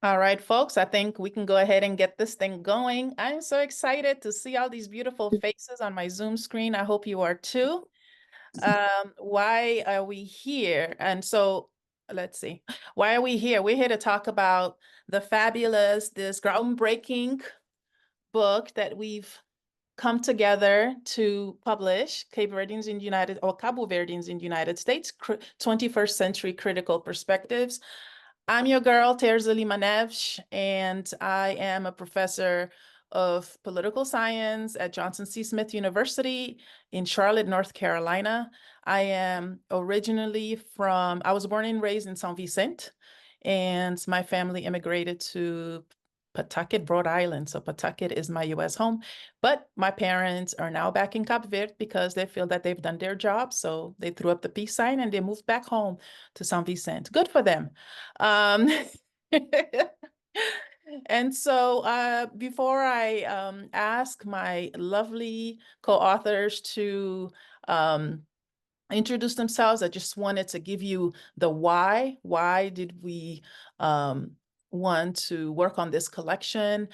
All right, folks, I think we can go ahead and get this thing going. I'm so excited to see all these beautiful faces on my Zoom screen. I hope you are too. Why are we here? And so let's see. Why are we here? We're here to talk about this groundbreaking book that we've come together to publish, Cabo Verdeans in the United States, 21st Century Critical Perspectives. I'm your girl, Terzali Manevsh, and I am a professor of political science at Johnson C. Smith University in Charlotte, North Carolina. I was born and raised in San Vicente, and my family immigrated to Pawtucket, Rhode Island. So Pawtucket is my US home. But my parents are now back in Cape Verde because they feel that they've done their job. So they threw up the peace sign and they moved back home to San Vicente. Good for them. Um, and so before I ask my lovely co-authors to um, introduce themselves, I just wanted to give you the why. Why did we want to work on this collection?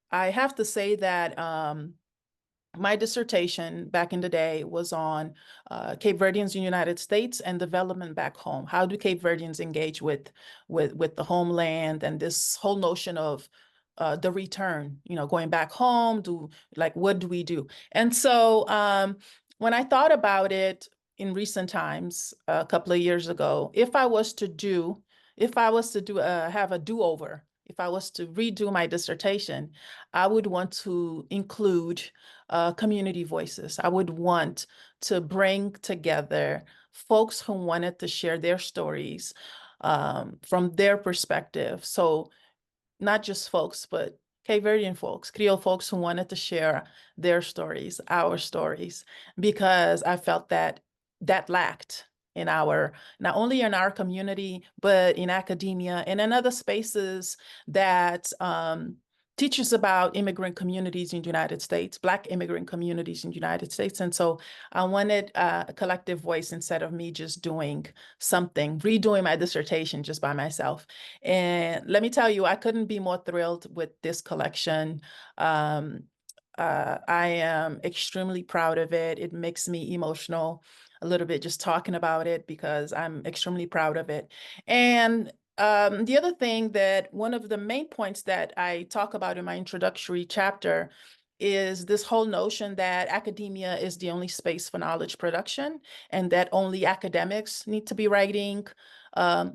I have to say that my dissertation back in the day was on Cape Verdeans in the United States and development back home. How do Cape Verdeans engage with the homeland and this whole notion of the return, going back home, what do we do? And so when I thought about it in recent times, a couple of years ago, have a do-over, if I was to redo my dissertation, I would want to include community voices. I would want to bring together folks who wanted to share their stories from their perspective. So not just folks, but Cape Verdean folks, Creole folks who wanted to share their stories, our stories, because I felt that that lacked not only in our community, but in academia and in other spaces that teach us about immigrant communities in the United States, Black immigrant communities in the United States. And so I wanted a collective voice instead of me just redoing my dissertation just by myself. And let me tell you, I couldn't be more thrilled with this collection. I am extremely proud of it. It makes me emotional a little bit just talking about it because I'm extremely proud of it. And the other thing that one of the main points that I talk about in my introductory chapter is this whole notion that academia is the only space for knowledge production and that only academics need to be writing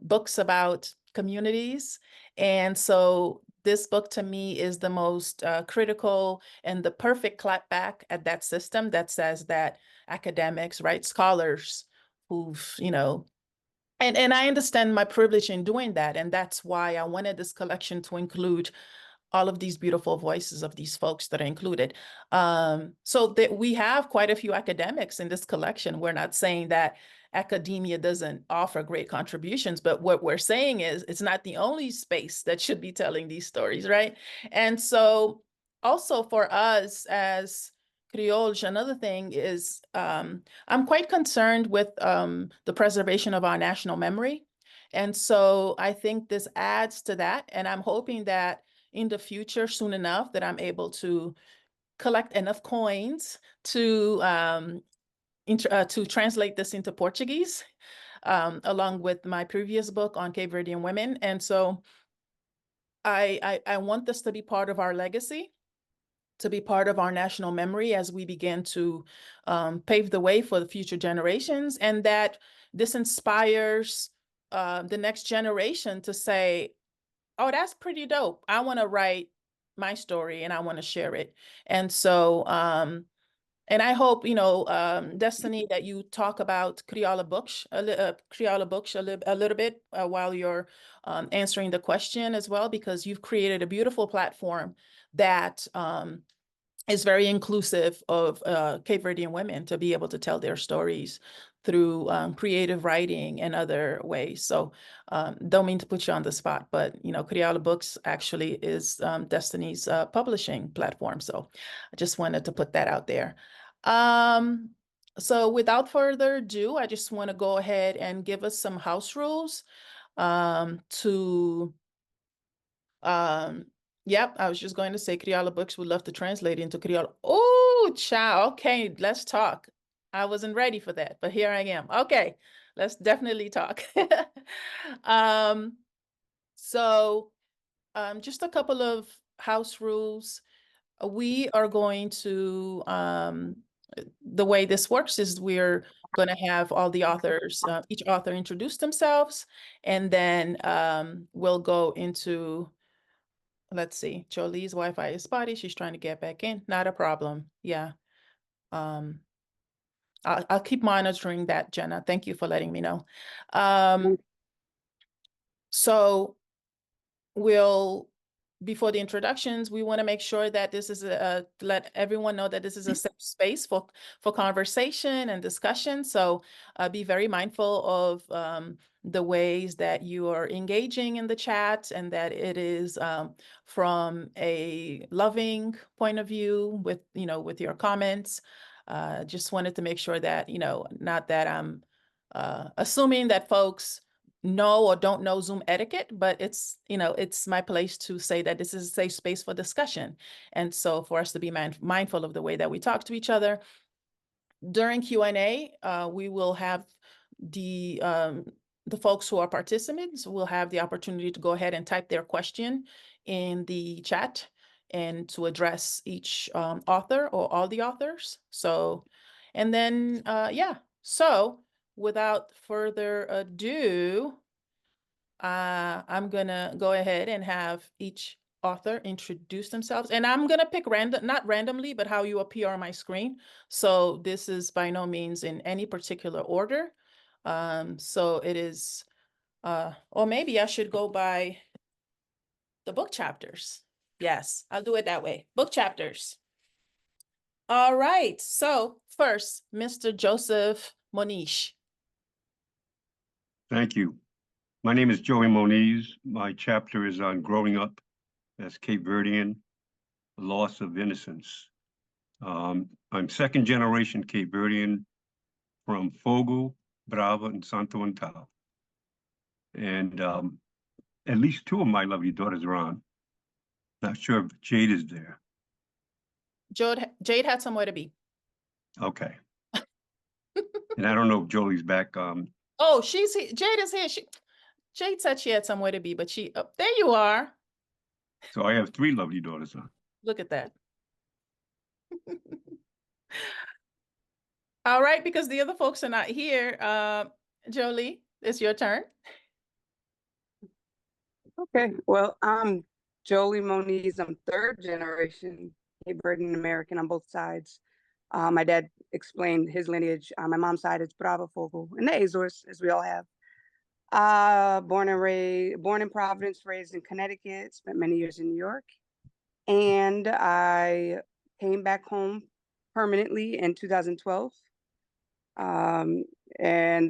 books about communities. And so this book to me is the most critical and the perfect clapback at that system that says that academics, right, scholars who've, and I understand my privilege in doing that. And that's why I wanted this collection to include all of these beautiful voices of these folks that are included. So that we have quite a few academics in this collection. We're not saying that academia doesn't offer great contributions, but what we're saying is it's not the only space that should be telling these stories, right? And so also for us as Creoles, another thing is I'm quite concerned with the preservation of our national memory. And so I think this adds to that. And I'm hoping that in the future, soon enough, that I'm able to collect enough coins to translate this into Portuguese, along with my previous book on Cape Verdean women. And so I want this to be part of our legacy, to be part of our national memory as we begin to pave the way for the future generations, and that this inspires the next generation to say, oh, that's pretty dope. I want to write my story and I want to share it. And so, and I hope, Destiny, that you talk about Criolla books a little bit while you're answering the question as well, because you've created a beautiful platform that is very inclusive of Cape Verdean women to be able to tell their stories through creative writing and other ways. So don't mean to put you on the spot, but Criolla Books actually is Destiny's publishing platform. So I just wanted to put that out there. Um, so without further ado, I just want to go ahead and give us some house rules to Yep, I was just going to say Criollo Books would love to translate into Criollo. Oh, child. Okay, let's talk. I wasn't ready for that, but here I am. Okay, let's definitely talk. Um, so just a couple of house rules. We are going to, the way this works is we're going to have all the authors, each author introduce themselves, and then we'll go into, let's see, Jolie's Wi-Fi is spotty. She's trying to get back in. Not a problem. Yeah. Um, I'll keep monitoring that, Jenna. Thank you for letting me know. So we'll, before the introductions, we want to make sure that this is let everyone know that this is a safe space for conversation and discussion. So be very mindful of the ways that you are engaging in the chat, and that it is from a loving point of view with, with your comments. Just wanted to make sure that, not that I'm assuming that folks know or don't know Zoom etiquette, but it's my place to say that this is a safe space for discussion. And so for us to be mindful of the way that we talk to each other. During Q&A, we will have the folks who are participants will have the opportunity to go ahead and type their question in the chat and to address each author or all the authors. So, and then, yeah, so without further ado, I'm gonna go ahead and have each author introduce themselves. And I'm gonna pick not randomly, but how you appear on my screen. So this is by no means in any particular order. So it is, or maybe I should go by the book chapters. Yes, I'll do it that way. Book chapters. All right, so first, Mr. Joseph Monish. Thank you. My name is Joey Moniz. My chapter is on growing up as Cape Verdean, loss of innocence. I'm second generation Cape Verdean from Fogo, Brava, and Santo Antão. And at least two of my lovely daughters are on. Not sure if Jade is there. Jade had somewhere to be. Okay. And I don't know if Jolie's back. Oh, she's here. Jade is here. Jade said she had somewhere to be, but there you are. So I have three lovely daughters on. Look at that. All right, because the other folks are not here. Jolie, it's your turn. Okay, well, I'm Jolie Moniz. I'm third generation Cape Verdean American on both sides. My dad explained his lineage. On my mom's side, it's Bravo Fogo in the Azores, as we all have. Born in Providence, raised in Connecticut, spent many years in New York. And I came back home permanently in 2012. And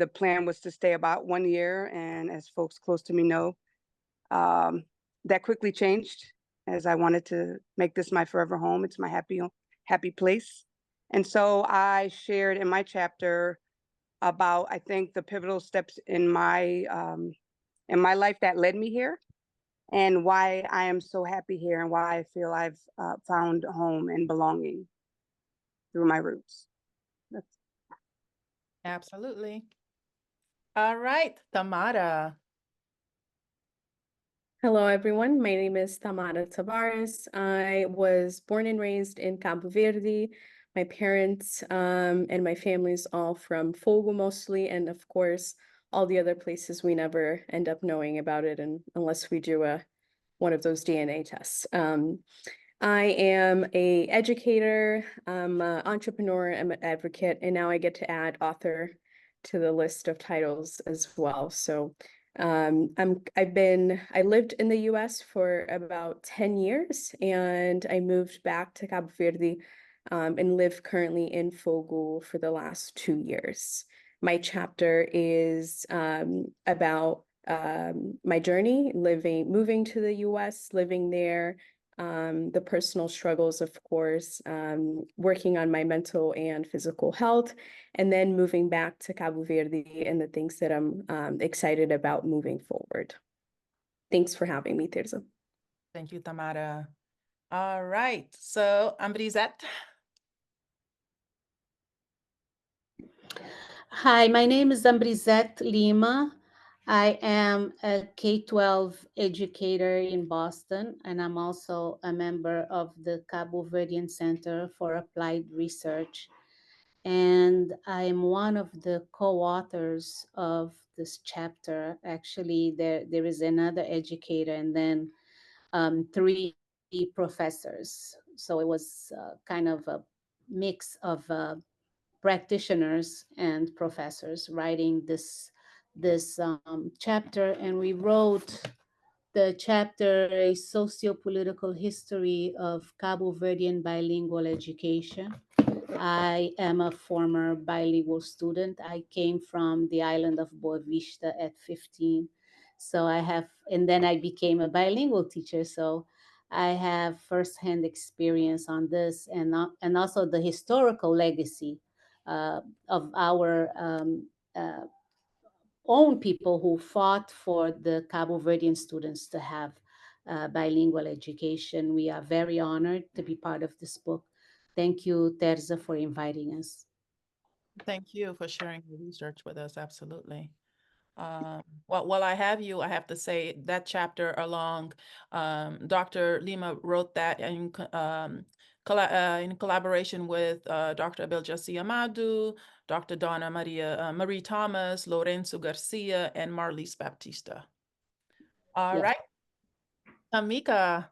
the plan was to stay about 1 year. And as folks close to me know, that quickly changed as I wanted to make this my forever home. It's my happy place. And so I shared in my chapter about, I think, the pivotal steps in my life that led me here, and why I am so happy here, and why I feel I've found home and belonging through my roots. Absolutely. All right, Tamara. Hello, everyone. My name is Tamara Tavares. I was born and raised in Cabo Verde. My parents and my family's all from Fogo mostly, and of course, all the other places we never end up knowing about it, and unless we do one of those DNA tests. I am an educator, I'm an entrepreneur, I'm an advocate, and now I get to add author to the list of titles as well. So I lived in the US for about 10 years, and I moved back to Cabo Verde and live currently in Fogo for the last 2 years. My chapter is about my journey, moving to the US, living there, the personal struggles, of course, working on my mental and physical health, and then moving back to Cabo Verde and the things that I'm excited about moving forward. Thanks for having me, Tirza. Thank you, Tamara. All right, so Ambrizette. Hi, my name is Ambrizette Lima. I am a K-12 educator in Boston, and I'm also a member of the Cabo Verdean Center for Applied Research. And I'm one of the co-authors of this chapter. Actually, there is another educator and then three professors. So it was kind of a mix of practitioners and professors writing this chapter, and we wrote the chapter A Socio-Political History of Cabo Verdean Bilingual Education. I am a former bilingual student. I came from the island of Boa Vista at 15. So I have, and then I became a bilingual teacher. So I have firsthand experience on this, and also the historical legacy of our own people who fought for the Cabo Verdean students to have bilingual education. We are very honored to be part of this book. Thank you, Terza, for inviting us. Thank you for sharing your research with us. Absolutely. Well, while I have you, I have to say that chapter along, Dr. Lima wrote that in collaboration with Dr. Abel Jassi Amadou, Dr. Donna Marie Thomas, Lorenzo Garcia, and Marlise Baptista. All Yes. right, Tamika.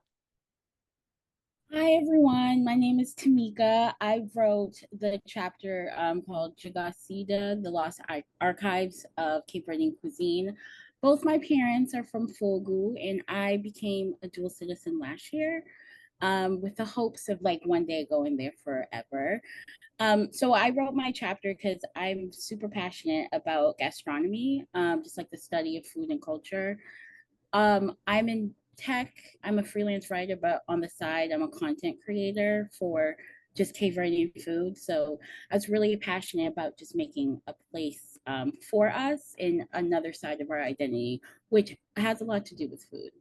Hi everyone, my name is Tamika. I wrote the chapter called Jagasida, the Lost Archives of Cape Verdean Cuisine. Both my parents are from Fogo, and I became a dual citizen last year with the hopes of like one day going there forever. So I wrote my chapter because I'm super passionate about gastronomy, just like the study of food and culture. I'm in tech. I'm a freelance writer, but on the side, I'm a content creator for just Cape Verdean food. So I was really passionate about just making a place for us in another side of our identity, which has a lot to do with food.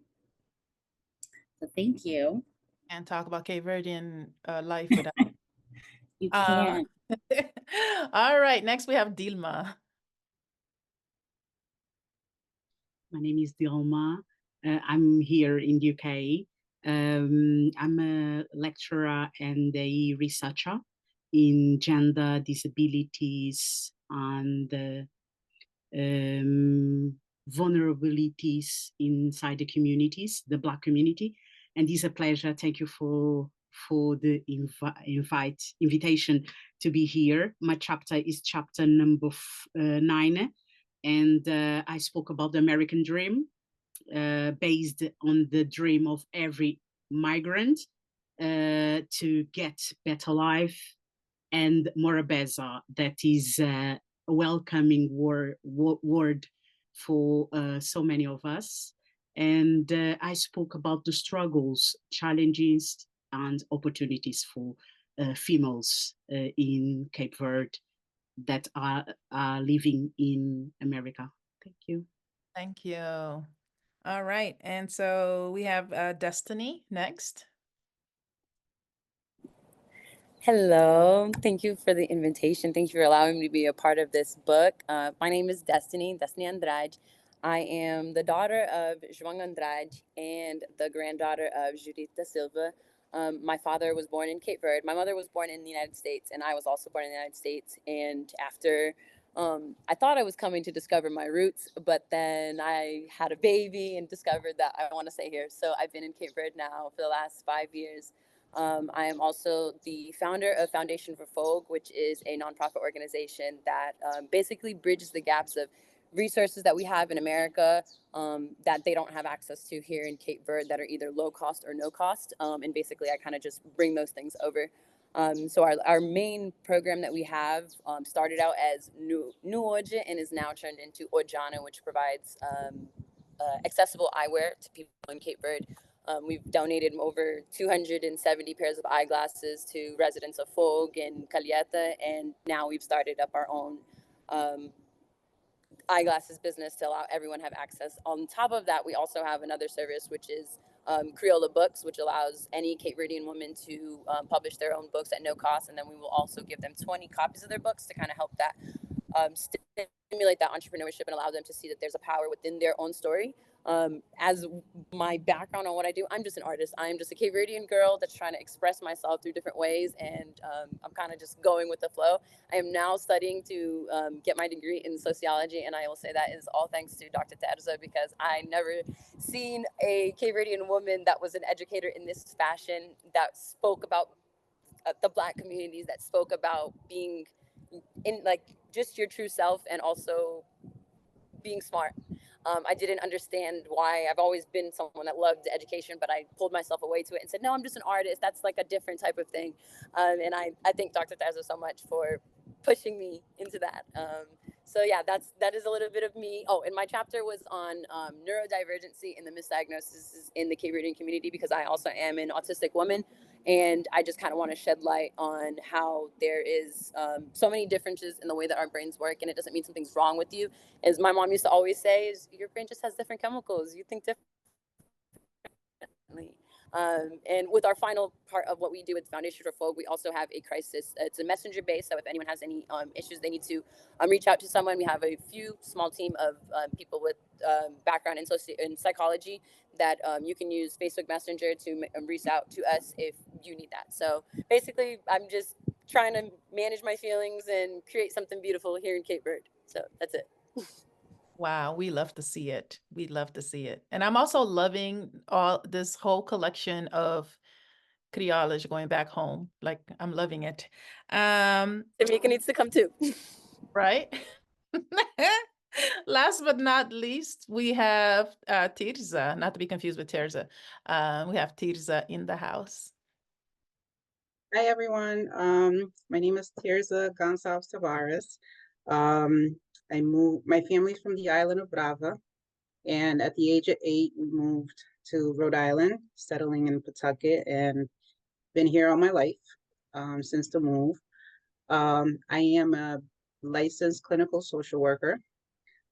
So thank you. And talk about Cape Verdean life without. You can. All right, next we have Dilma. My name is Dilma. I'm here in the UK. I'm a lecturer and a researcher in gender, disabilities, and vulnerabilities inside the communities, the Black community. And it's a pleasure. Thank you for the invitation to be here. My chapter is chapter number 9. And I spoke about the American dream, based on the dream of every migrant to get better life, and Morabeza, that is a welcoming word for so many of us. And I spoke about the struggles, challenges, and opportunities for females in Cape Verde that are living in America. Thank you. Thank you. All right, and so we have Destiny next. Hello, thank you for the invitation. Thank you for allowing me to be a part of this book. My name is Destiny Andrade. I am the daughter of João Andrade and the granddaughter of Judith da Silva. My father was born in Cape Verde. My mother was born in the United States, and I was also born in the United States. And after I thought I was coming to discover my roots, but then I had a baby and discovered that I want to stay here. So I've been in Cape Verde now for the last 5 years. I am also the founder of Foundation for Folk, which is a nonprofit organization that basically bridges the gaps of resources that we have in America that they don't have access to here in Cape Verde that are either low cost or no cost. And basically, I kind of just bring those things over. So our main program that we have started out as Nuoja and is now turned into Ojana, which provides accessible eyewear to people in Cape Verde. We've donated over 270 pairs of eyeglasses to residents of Fogue and Calheta, and now we've started up our own eyeglasses business to allow everyone to have access. On top of that, we also have another service, which is Creola Books, which allows any Cape Verdean woman to publish their own books at no cost. And then we will also give them 20 copies of their books to kind of help that stimulate that entrepreneurship and allow them to see that there's a power within their own story. As my background on what I do, I'm just an artist. I'm just a Cape Verdean girl that's trying to express myself through different ways, and I'm kind of just going with the flow. I am now studying to get my degree in sociology, and I will say that is all thanks to Dr. Terza, because I never seen a Cape Verdean woman that was an educator in this fashion, that spoke about the Black communities, that spoke about being in like just your true self and also being smart. I didn't understand why. I've always been someone that loved education, but I pulled myself away to it and said, no, I'm just an artist. That's like a different type of thing. And I thank Dr. Terza so much for pushing me into that. So yeah, that is a little bit of me. Oh, and my chapter was on neurodivergency and the misdiagnosis in the Cape Verdean community, because I also am an autistic woman. And I just kind of want to shed light on how there is so many differences in the way that our brains work. And it doesn't mean something's wrong with you. As my mom used to always say, is your brain just has different chemicals. You think differently. And with our final part of what we do with Foundation for Folk, we also have a crisis. It's a messenger base. So if anyone has any issues, they need to reach out to someone. We have a few small team of people with background in psychology that you can use Facebook Messenger to reach out to us if you need that. So basically, I'm just trying to manage my feelings and create something beautiful here in Cape Verde. So that's it. Wow, we love to see it. We love to see it. And I'm also loving all this whole collection of criollas going back home. Like, I'm loving it. Tamika needs to come too. Right? Last but not least, we have Tirza, not to be confused with Terza. We have Tirza in the house. Hi, everyone. My name is Tirza Gonçalves Tavares. My family's from the island of Brava, and at the age of 8, we moved to Rhode Island, settling in Pawtucket, and been here all my life since the move. I am a licensed clinical social worker,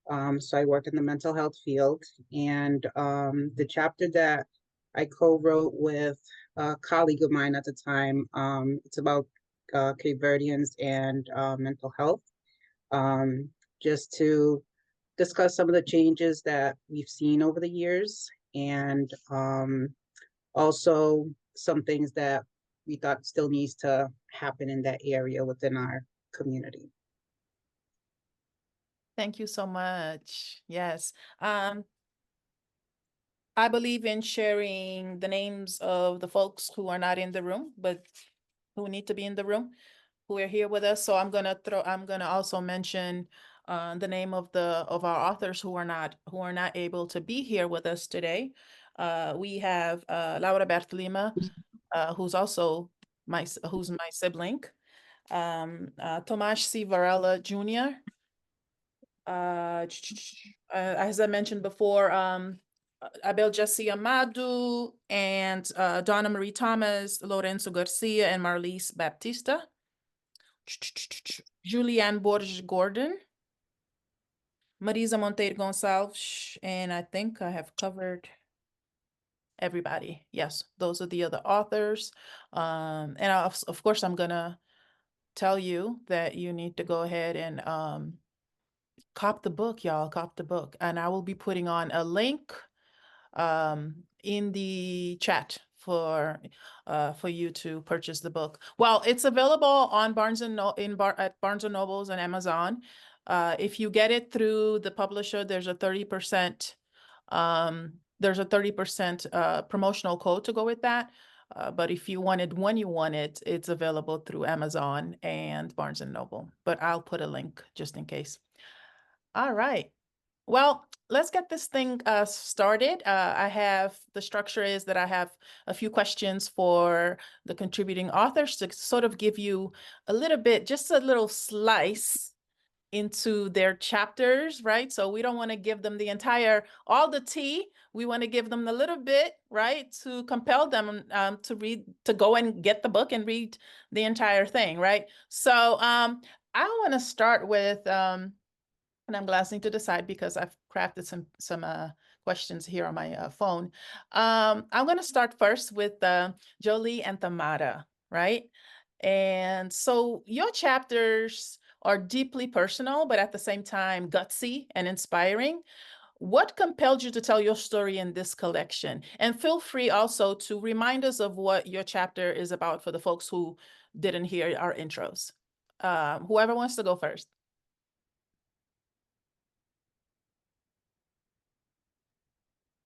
so I work in the mental health field, and the chapter that I co-wrote with a colleague of mine at the time, it's about Cape Verdeans and mental health. Just to discuss some of the changes that we've seen over the years, and also some things that we thought still needs to happen in that area within our community. Thank you so much. Yes. I believe in sharing the names of the folks who are not in the room, but who need to be in the room, who are here with us. So I'm gonna also mention the name of our authors who are not able to be here with us today. We have Laura Bertlima, who's also my sibling. Tomasz C. Varela Jr. As I mentioned before, Abel Jesse Amado and Donna Marie Thomas, Lorenzo Garcia, and Marlise Baptista. Julianne Borges Gordon, Marisa Monteiro Gonçalves, and I think I have covered everybody. Yes, those are the other authors. And of course, I'm gonna tell you that you need to go ahead and cop the book, y'all. Cop the book, and I will be putting on a link in the chat for you to purchase the book. Well, it's available on at Barnes and Nobles and Amazon. If you get it through the publisher, there's a 30% promotional code to go with that. But if you want it when you want it, it's available through Amazon and Barnes and Noble. But I'll put a link just in case. All right. Well, let's get this thing started. The structure is that I have a few questions for the contributing authors to sort of give you a little bit, just a little slice into their chapters, right? So we don't want to give them all the tea. We want to give them a little bit, right? To compel them to go and get the book and read the entire thing, right? So I want to start with, and I'm glancing to the side because I've crafted some questions here on my phone. I'm going to start first with Jolie and Tamara, right? And so your chapters are deeply personal, but at the same time gutsy and inspiring. What compelled you to tell your story in this collection? And feel free also to remind us of what your chapter is about for the folks who didn't hear our intros. Whoever wants to go first.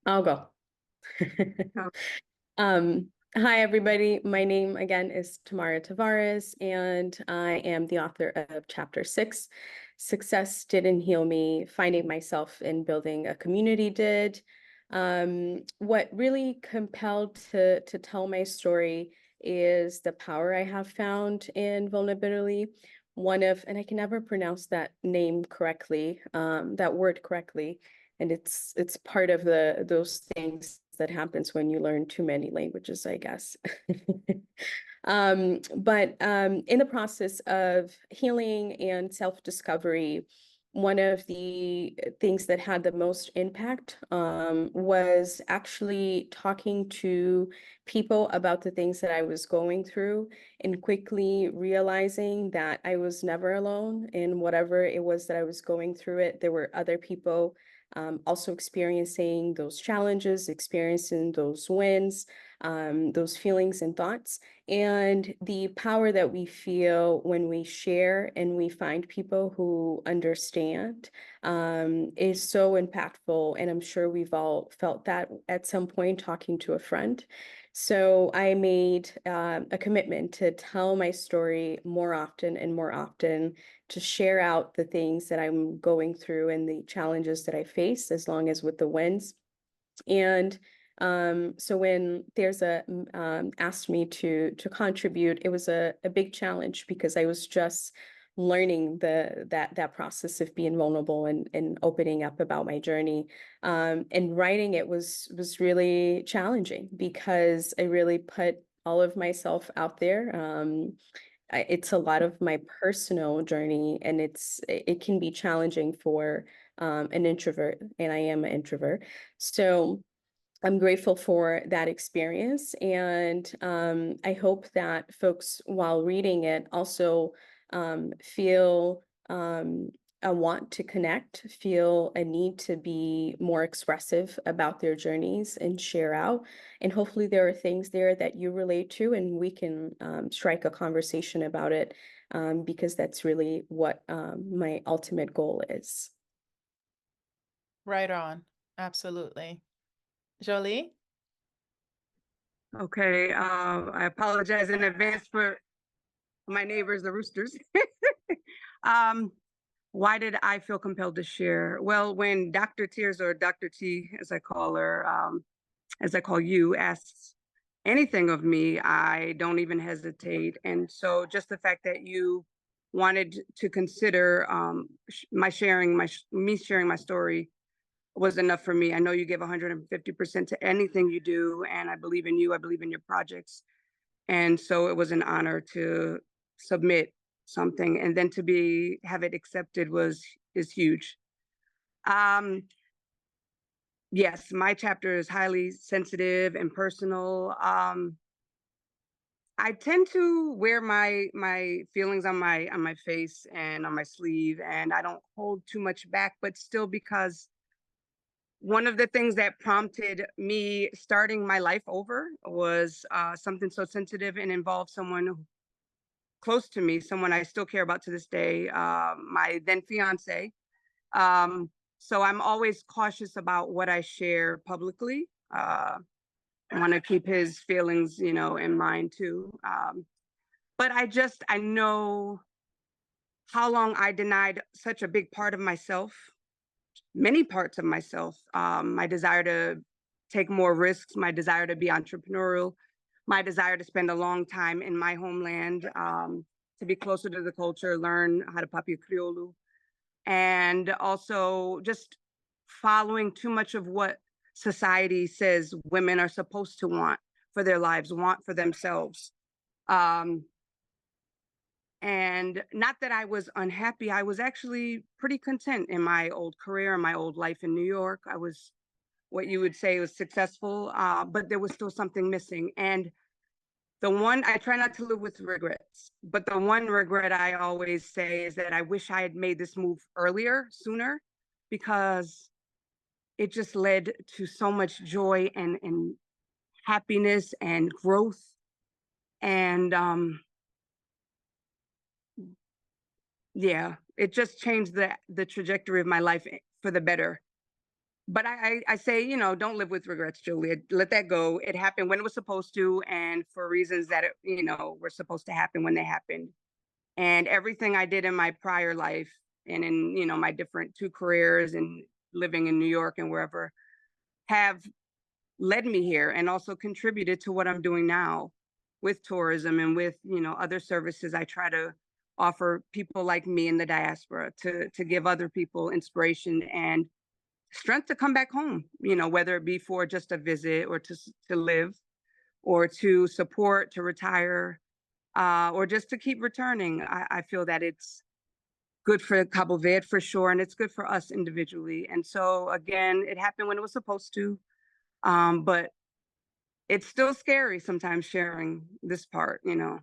I'll go. Hi, everybody. My name again is Tamara Tavares, and I am the author of Chapter 6, Success Didn't Heal Me, Finding Myself and Building a Community Did. What really compelled to tell my story is the power I have found in vulnerability. And I can never pronounce that name correctly, that word correctly. And it's part of those things that happens when you learn too many languages, I guess. But in the process of healing and self-discovery, one of the things that had the most impact was actually talking to people about the things that I was going through and quickly realizing that I was never alone in whatever it was that I was going through it. There were other people also experiencing those challenges, experiencing those wins, those feelings and thoughts, and the power that we feel when we share and we find people who understand is so impactful. And I'm sure we've all felt that at some point talking to a friend. So I made a commitment to tell my story more often and more often, to share out the things that I'm going through and the challenges that I face, as long as with the wins. And so when there's asked me to contribute, it was a big challenge because I was just learning that process of being vulnerable and opening up about my journey. And writing it was really challenging because I really put all of myself out there. It's a lot of my personal journey, and it can be challenging for an introvert, and I am an introvert. So I'm grateful for that experience, and I hope that folks, while reading it, also feel a want to connect, feel a need to be more expressive about their journeys and share out. And hopefully there are things there that you relate to, and we can strike a conversation about it, because that's really what my ultimate goal is. Right on. Absolutely. Jolie? Okay, I apologize in advance for my neighbors, the roosters. Why did I feel compelled to share? Well, when Dr. Tears, or Dr. T, as I call her, as I call you, asks anything of me, I don't even hesitate. And so just the fact that you wanted to consider me sharing my story was enough for me. I know you give 150% to anything you do, and I believe in you. I believe in your projects. And so it was an honor to submit something, and then to have it accepted is huge. Yes, my chapter is highly sensitive and personal. I tend to wear my feelings on my face and on my sleeve, and I don't hold too much back, but still, because one of the things that prompted me starting my life over was something so sensitive and involved someone close to me, someone I still care about to this day, my then fiance. So I'm always cautious about what I share publicly. I want to keep his feelings, in mind too. But I know how long I denied such a big part of myself, many parts of myself, my desire to take more risks, my desire to be entrepreneurial, my desire to spend a long time in my homeland, to be closer to the culture, learn how to papi Criollo, and also just following too much of what society says women are supposed to want for their lives, want for themselves. And not that I was unhappy, I was actually pretty content in my old career, in my old life in New York. I was what you would say was successful, but there was still something missing. And the one, I try not to live with regrets, but the one regret I always say is that I wish I had made this move earlier, sooner, because it just led to so much joy and happiness and growth. And yeah, it just changed the trajectory of my life for the better. But I say, you know, don't live with regrets, Julia. Let that go. It happened when it was supposed to, and for reasons that it, you know, were supposed to happen when they happened. And everything I did in my prior life and in, you know, my different 2 careers and living in New York and wherever have led me here and also contributed to what I'm doing now with tourism and with, you know, other services I try to offer people like me in the diaspora to give other people inspiration and strength to come back home, you know, whether it be for just a visit or to live or to support, to retire, or just to keep returning. I feel that it's good for Cabo Verde for sure, and it's good for us individually. And so again, it happened when it was supposed to, but it's still scary sometimes sharing this part, you know,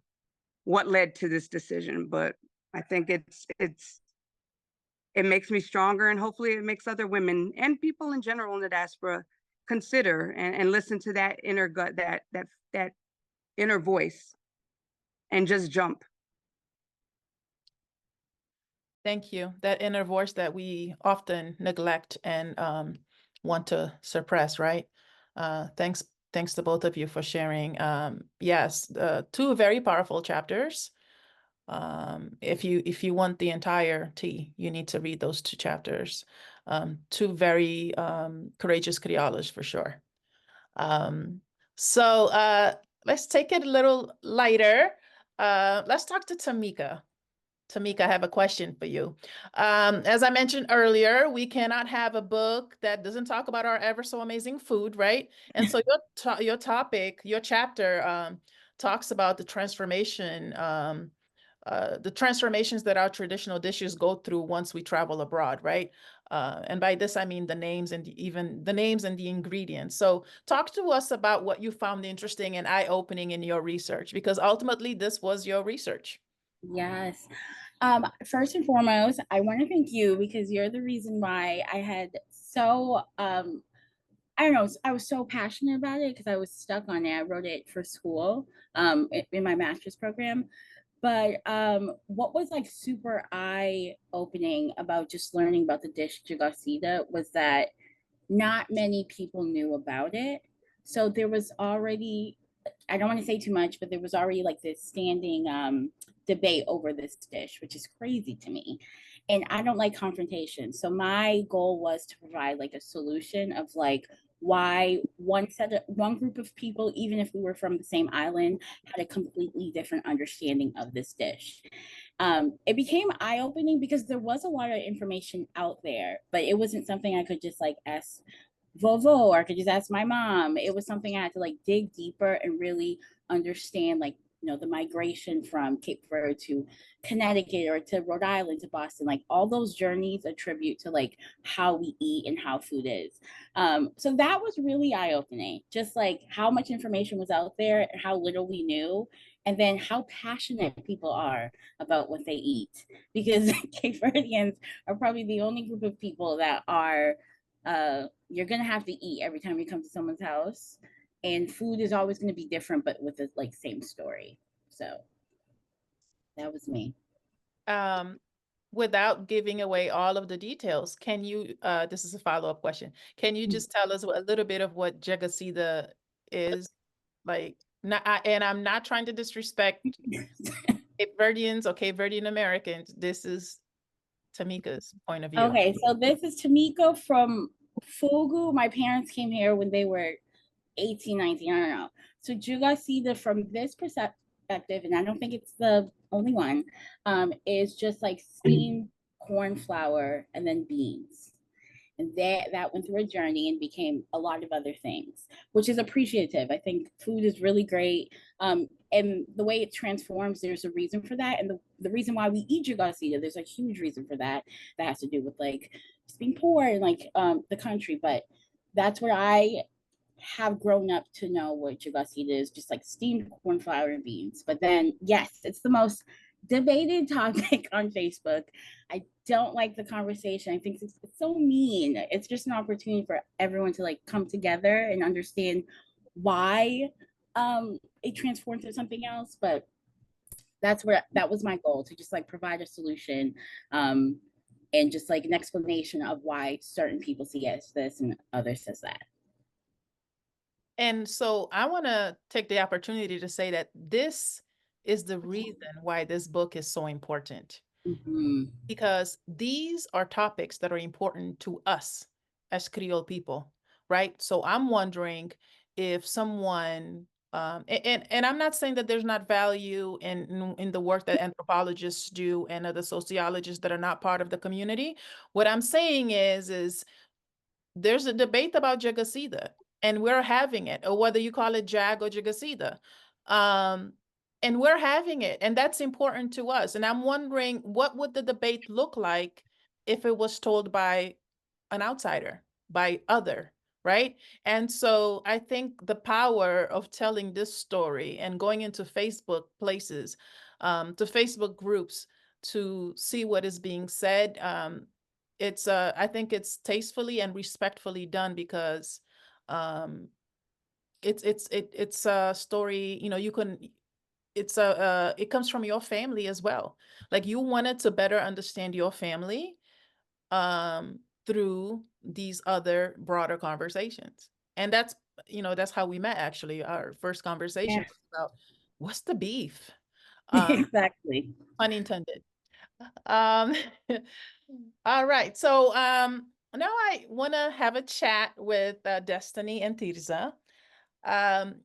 what led to this decision. But I think it makes me stronger, and hopefully it makes other women and people in general in the diaspora consider and listen to that inner gut, that inner voice, and just jump. Thank you. That inner voice that we often neglect and want to suppress, right? Thanks to both of you for sharing. Yes, 2 very powerful chapters. If you want the entire tea, you need to read those 2 chapters. 2 very courageous criollas for sure. So let's take it a little lighter. Let's talk to Tamika. Tamika, I have a question for you. As I mentioned earlier, we cannot have a book that doesn't talk about our ever so amazing food, right? And so your topic, your chapter talks about the transformations that our traditional dishes go through once we travel abroad, right? And by this, I mean the names and even the names and the ingredients. So talk to us about what you found interesting and eye-opening in your research, because ultimately this was your research. Yes. First and foremost, I want to thank you because you're the reason why I had so I don't know, I was so passionate about it because I was stuck on it. I wrote it for school in my master's program. But what was like super eye-opening about just learning about the dish jigosita was that not many people knew about it. So there was already, I don't want to say too much, but there was already like this standing debate over this dish, which is crazy to me. And I don't like confrontation. So my goal was to provide like a solution of like why one group of people, even if we were from the same island, had a completely different understanding of this dish. It became eye-opening because there was a lot of information out there, but it wasn't something I could just like ask Vovo or I could just ask my mom. It was something I had to like dig deeper and really understand, like, you know, the migration from Cape Verde to Connecticut or to Rhode Island to Boston, like all those journeys attribute to like how we eat and how food is. So that was really eye-opening, just like how much information was out there and how little we knew, and then how passionate people are about what they eat. Because Cape Verdeans are probably the only group of people that are you're gonna have to eat every time you come to someone's house, and food is always going to be different but with the like same story. So that was me. Without giving away all of the details, can you this is a follow-up question, can you just tell us a little bit of what jigosita is? Like, and I'm not trying to disrespect Cape Verdeans or Cape Verdean Americans. This is Tamika's point of view. Okay, so this is Tamika from Fogo. My parents came here when they were 18, 19, I don't know. So jigosita from this perspective, and I don't think it's the only one, is just like steamed corn flour and then beans. And that went through a journey and became a lot of other things, which is appreciative. I think food is really great. And the way it transforms, there's a reason for that. And the reason why we eat jigosita, there's a huge reason for that. That has to do with like just being poor and like the country. But that's where I have grown up to know what jigosita is, just like steamed corn flour and beans. But then, yes, it's the most debated topic on Facebook. I don't like the conversation. I think it's so mean. It's just an opportunity for everyone to like come together and understand why it transformed to something else. But that was my goal, to just like provide a solution, and just like an explanation of why certain people see it as this and others as that. And so I want to take the opportunity to say that this is the reason why this book is so important, because these are topics that are important to us as Creole people, right? So I'm wondering if someone, and I'm not saying that there's not value in the work that anthropologists do and other sociologists that are not part of the community. What I'm saying is there's a debate about Jagasida, and we're having it, or whether you call it Jag or Jagasida. And we're having it, and that's important to us. And I'm wondering, what would the debate look like if it was told by an outsider, by other, right? And so I think the power of telling this story and going into Facebook places, to Facebook groups, to see what is being said, I think it's tastefully and respectfully done, because it's a story, you know, it comes from your family as well. Like, you wanted to better understand your family through these other broader conversations. And that's how we met, actually. Our first conversation was about, what's the beef? Exactly. Pun intended. Um, all right. So now I want to have a chat with Destiny and Tirza.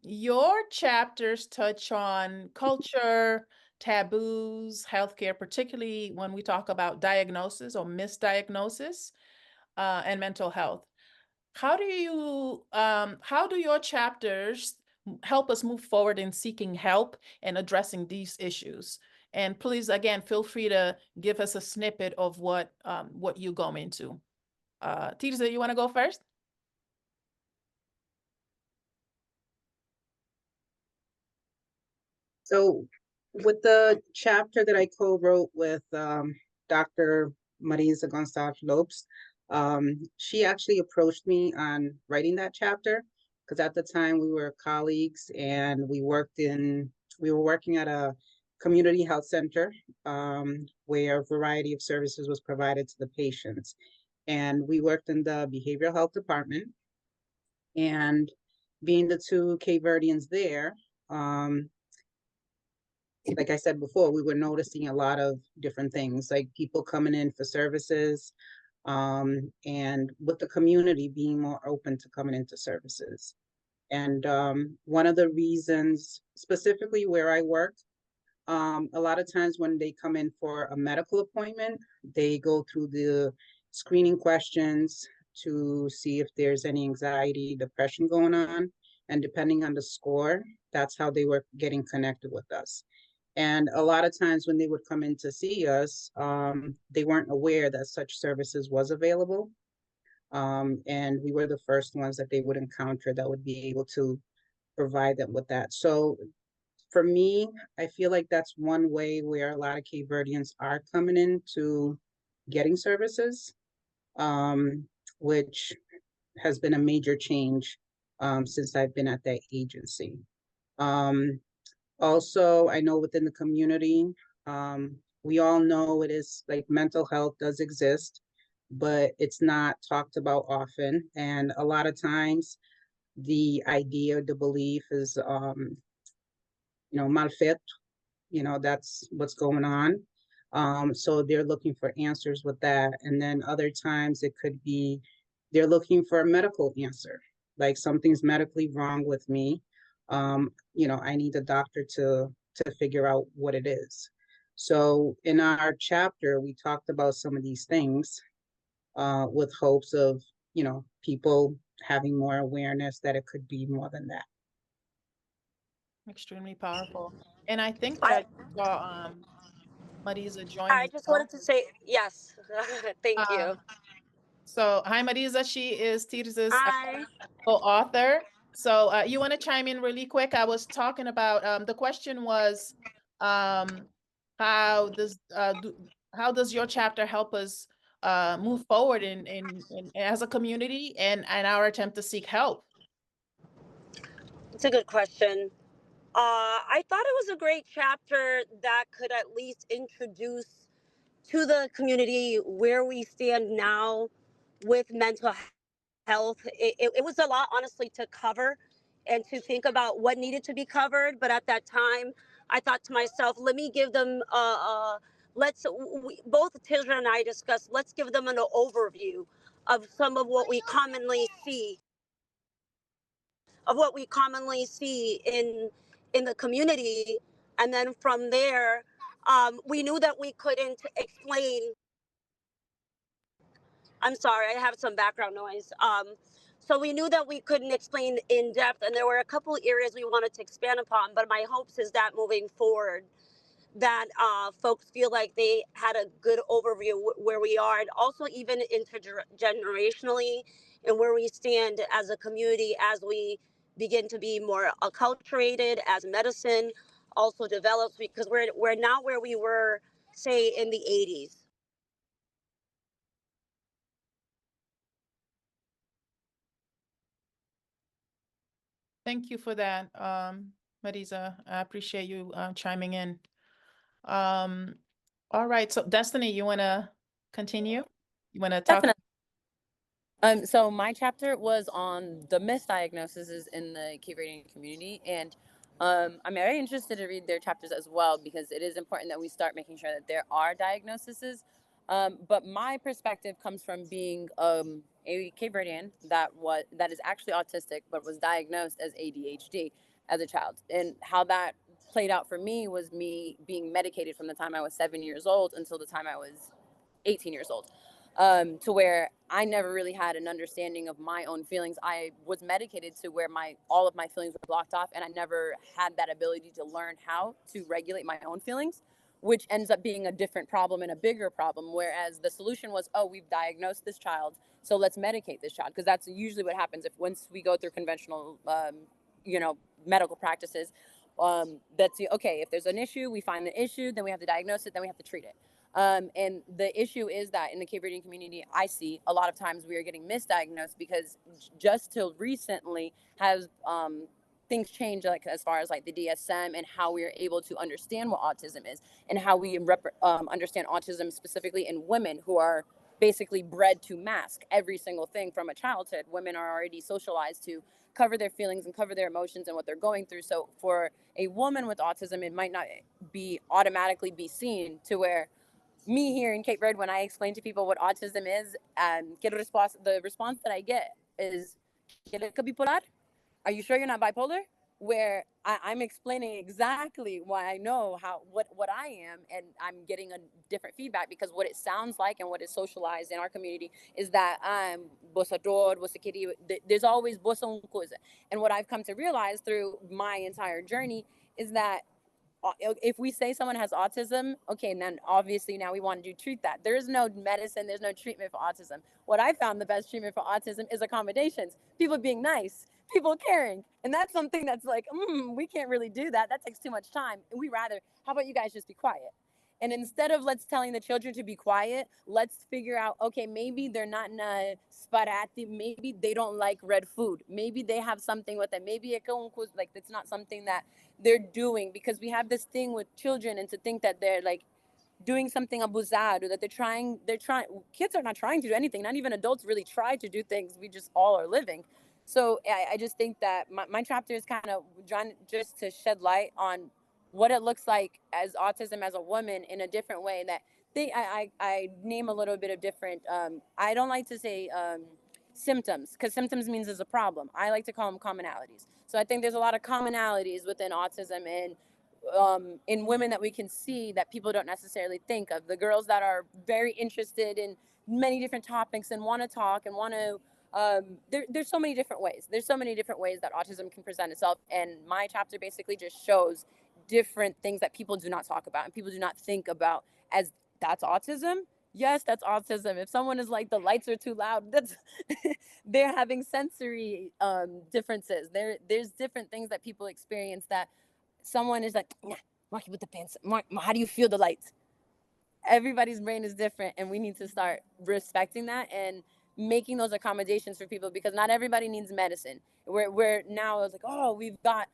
Your chapters touch on culture, taboos, healthcare, particularly when we talk about diagnosis or misdiagnosis, and mental health. How do your chapters help us move forward in seeking help and addressing these issues? And please, again, feel free to give us a snippet of what you go into. Tirza, you want to go first? So with the chapter that I co-wrote with Dr. Marisa Gonçalves Lopes, she actually approached me on writing that chapter, because at the time we were colleagues and we were working at a community health center, where a variety of services was provided to the patients. And we worked in the behavioral health department. And being the two Cape Verdeans there, like I said before, we were noticing a lot of different things, like people coming in for services, and with the community being more open to coming into services. And one of the reasons, specifically where I work, a lot of times when they come in for a medical appointment, they go through the screening questions to see if there's any anxiety, depression going on. And depending on the score, that's how they were getting connected with us. And a lot of times when they would come in to see us, they weren't aware that such services was available. And we were the first ones that they would encounter that would be able to provide them with that. So for me, I feel like that's one way where a lot of Cape Verdeans are coming into getting services, which has been a major change since I've been at that agency. Also, I know within the community, we all know it is like mental health does exist, but it's not talked about often. And a lot of times the idea, the belief is, mal fait, that's what's going on. So they're looking for answers with that. And then other times it could be, they're looking for a medical answer, like something's medically wrong with me. I need a doctor to figure out what it is. So in our chapter, we talked about some of these things, with hopes of, people having more awareness that it could be more than that. Extremely powerful. And I think that I saw Marisa join I as just well. wanted to say yes. Thank you. So, hi, Marisa. She is Tirza's Hi. co-author. So, you want to chime in really quick? I was talking about the question was, how does how does your chapter help us move forward in as a community and our attempt to seek help? It's a good question. I thought it was a great chapter that could at least introduce to the community where we stand now with mental health. It was a lot, honestly, to cover and to think about what needed to be covered. But at that time, I thought to myself, let me give them, both Tisra and I discussed, let's give them an overview of some of what we commonly see in the community, and then from there, we knew that we couldn't explain. I'm sorry, I have some background noise. So we knew that we couldn't explain in depth, and there were a couple areas we wanted to expand upon. But my hopes is that moving forward, that folks feel like they had a good overview where we are, and also even intergenerationally, and where we stand as a community as we begin to be more acculturated, as medicine also develops, because we're not where we were, say, in the 80s. Thank you for that, Marisa. I appreciate you chiming in. All right, so Destiny, you want to continue? You want to talk? Definitely. So my chapter was on the misdiagnoses in the Cape Verdean community, and I'm very interested to read their chapters as well, because it is important that we start making sure that there are diagnoses. But my perspective comes from being a Cape Verdean that is actually autistic, but was diagnosed as ADHD as a child, and how that played out for me was me being medicated from the time I was 7 years old until the time I was 18 years old. To where I never really had an understanding of my own feelings. I was medicated to where all of my feelings were blocked off, and I never had that ability to learn how to regulate my own feelings, which ends up being a different problem and a bigger problem. Whereas the solution was, oh, we've diagnosed this child, so let's medicate this child, because that's usually what happens if once we go through conventional, medical practices. That's okay. If there's an issue, we find the issue, then we have to diagnose it, then we have to treat it. And the issue is that in the Cape Verdean community, I see a lot of times we are getting misdiagnosed because just till recently has things changed, like as far as like the DSM and how we are able to understand what autism is, and how we understand autism specifically in women who are basically bred to mask every single thing from a childhood. Women are already socialized to cover their feelings and cover their emotions and what they're going through. So for a woman with autism, it might not be automatically be seen to where me here in Cape Verde, when I explain to people what autism is, the response that I get is, bipolar? Are you sure you're not bipolar? Where I'm explaining exactly why I know what I am, and I'm getting a different feedback, because what it sounds like and what is socialized in our community is that I'm bosador, bosekiri. There's always bosa un coisa. And what I've come to realize through my entire journey is that if we say someone has autism, okay, and then obviously now we want to treat that. There's no medicine, there's no treatment for autism. What I found the best treatment for autism is accommodations, people being nice, people caring. And that's something that's like, we can't really do that. That takes too much time. And how about you guys just be quiet? And instead of let's telling the children to be quiet, let's figure out, okay, maybe they're not in a sparati, maybe they don't like red food. Maybe they have something with it. Maybe like it's not something that they're doing, because we have this thing with children, and to think that they're like doing something abusado, that they're trying, kids are not trying to do anything. Not even adults really try to do things. We just all are living. So I just think that my chapter is kind of trying just to shed light on what it looks like as autism as a woman in a different way, that I name a little bit of different, I don't like to say symptoms, because symptoms means there's a problem. I like to call them commonalities. So I think there's a lot of commonalities within autism and in women that we can see that people don't necessarily think of. The girls that are very interested in many different topics and want to talk and want to, there's so many different ways. There's so many different ways that autism can present itself. And my chapter basically just shows different things that people do not talk about and people do not think about as that's autism. yes, that's autism. If someone is like, the lights are too loud, that's they're having sensory differences. There's different things that people experience that someone is like, nah, Marky with the pants. How do you feel the lights? Everybody's brain is different, and we need to start respecting that and making those accommodations for people, because not everybody needs medicine. We're now, it's like, oh, we've got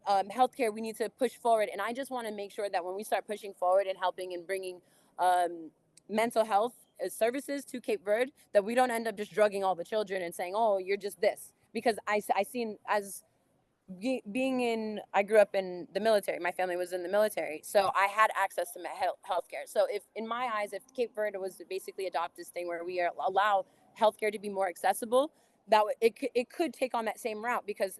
healthcare, we need to push forward. And I just want to make sure that when we start pushing forward and helping and bringing mental health services to Cape Verde, that we don't end up just drugging all the children and saying, oh, you're just this. Because I seen, as being in, I grew up in the military. My family was in the military, so I had access to healthcare. So if, in my eyes, if Cape Verde was to basically adopt this thing where we allow healthcare to be more accessible, that it could take on that same route, because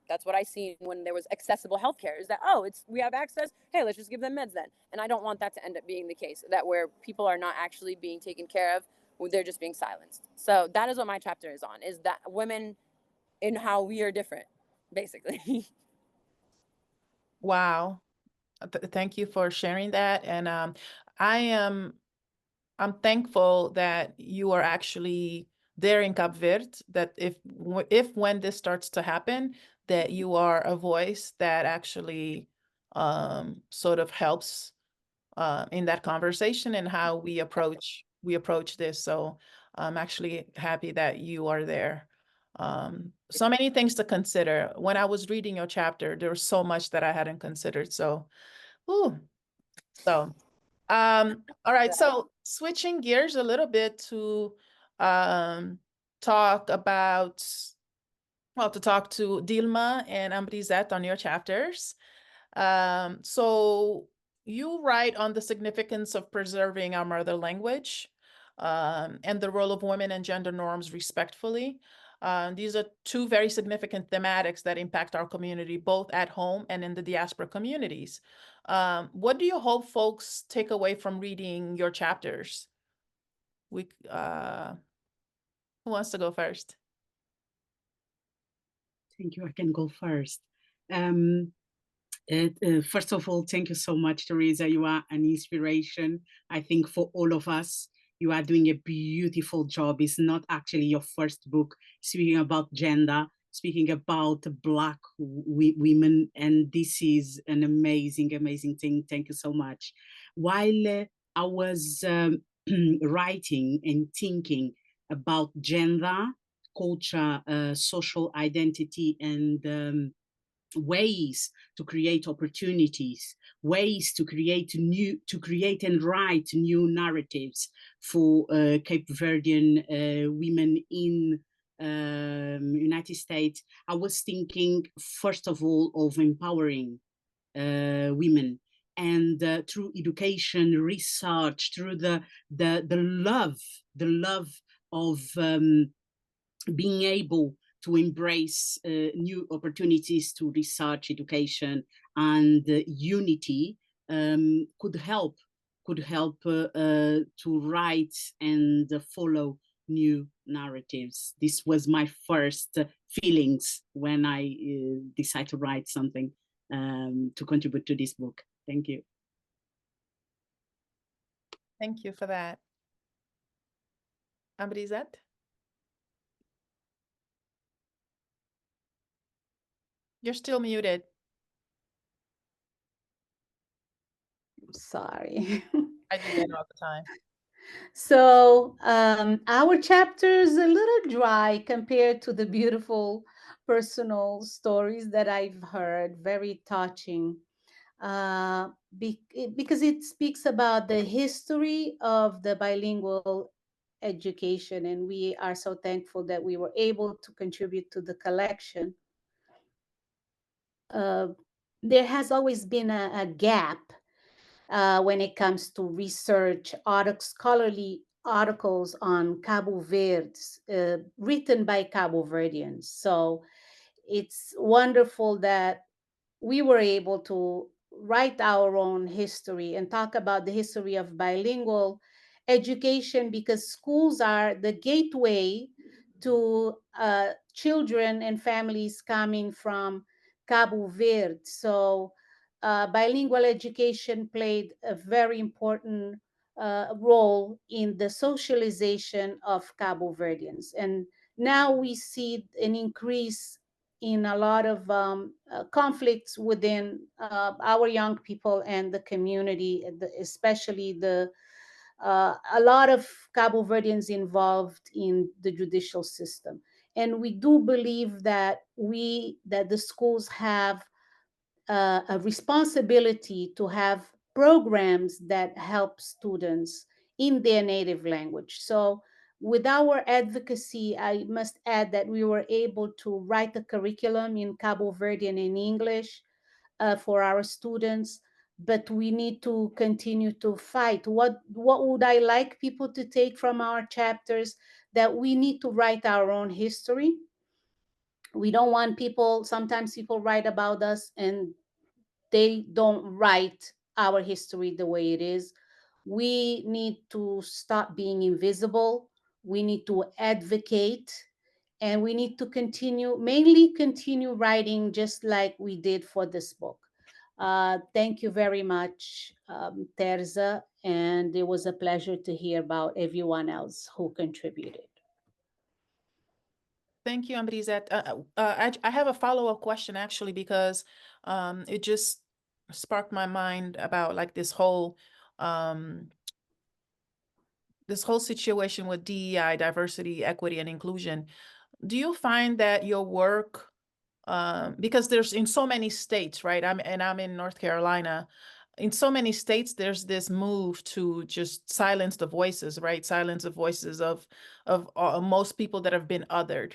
that's what I seen when there was accessible healthcare, is that, oh, we have access, hey, let's just give them meds then. And I don't want that to end up being the case, that where people are not actually being taken care of, they're just being silenced. So that is what my chapter is on, is that women and how we are different, basically. Wow. Thank you for sharing that. And I'm thankful that you are actually there in Cape Verde, that if when this starts to happen, that you are a voice that actually sort of helps in that conversation and how we approach this. So I'm actually happy that you are there. So many things to consider. When I was reading your chapter, there was so much that I hadn't considered. So, ooh, so all right. So switching gears a little bit to talk about, well, to talk to Dilma and Ambrizette on your chapters. So you write on the significance of preserving our mother language and the role of women and gender norms respectfully. These are two very significant thematics that impact our community, both at home and in the diaspora communities. What do you hope folks take away from reading your chapters? Who wants to go first? Thank you. I can go first. First of all, thank you so much, Teresa. You are an inspiration, I think, for all of us. You are doing a beautiful job. It's not actually your first book speaking about gender, speaking about Black women, and this is an amazing, amazing thing. Thank you so much. While I was writing and thinking about gender, culture, social identity, and ways to create opportunities, ways to create and write new narratives for Cape Verdean women in United States, I was thinking, first of all, of empowering women. And through education, research, through the love of being able to embrace new opportunities to research, education, and unity could help to write and follow new narratives. This was my first feelings when I decided to write something to contribute to this book. Thank you. Thank you for that. Ambrizette? You're still muted. Sorry. I do that all the time. So our chapter is a little dry compared to the beautiful personal stories that I've heard, very touching, because it speaks about the history of the bilingual education, and we are so thankful that we were able to contribute to the collection. There has always been a gap when it comes to research, scholarly articles on Cabo Verde, written by Cabo Verdeans. So it's wonderful that we were able to write our own history and talk about the history of bilingual education, because schools are the gateway to children and families coming from Cabo Verde. So bilingual education played a very important role in the socialization of Cabo Verdeans. And now we see an increase in a lot of conflicts within our young people and the community, especially a lot of Cabo Verdeans involved in the judicial system. And we do believe that the schools have a responsibility to have programs that help students in their native language. So with our advocacy, I must add that we were able to write a curriculum in Cabo Verdean in English for our students, but we need to continue to fight. What would I like people to take from our chapters? That we need to write our own history. We don't want people, sometimes people write about us and they don't write our history the way it is. We need to stop being invisible. We need to advocate, and we need to mainly continue writing just like we did for this book. Thank you very much, Terza, and it was a pleasure to hear about everyone else who contributed. Thank you, Amrizet. I have a follow-up question actually, because it just sparked my mind about like this whole situation with DEI, diversity, equity, and inclusion. Do you find that your work, because there's in so many states, right? I'm in North Carolina. In so many states, there's this move to just silence the voices, right? Silence the voices of most people that have been othered,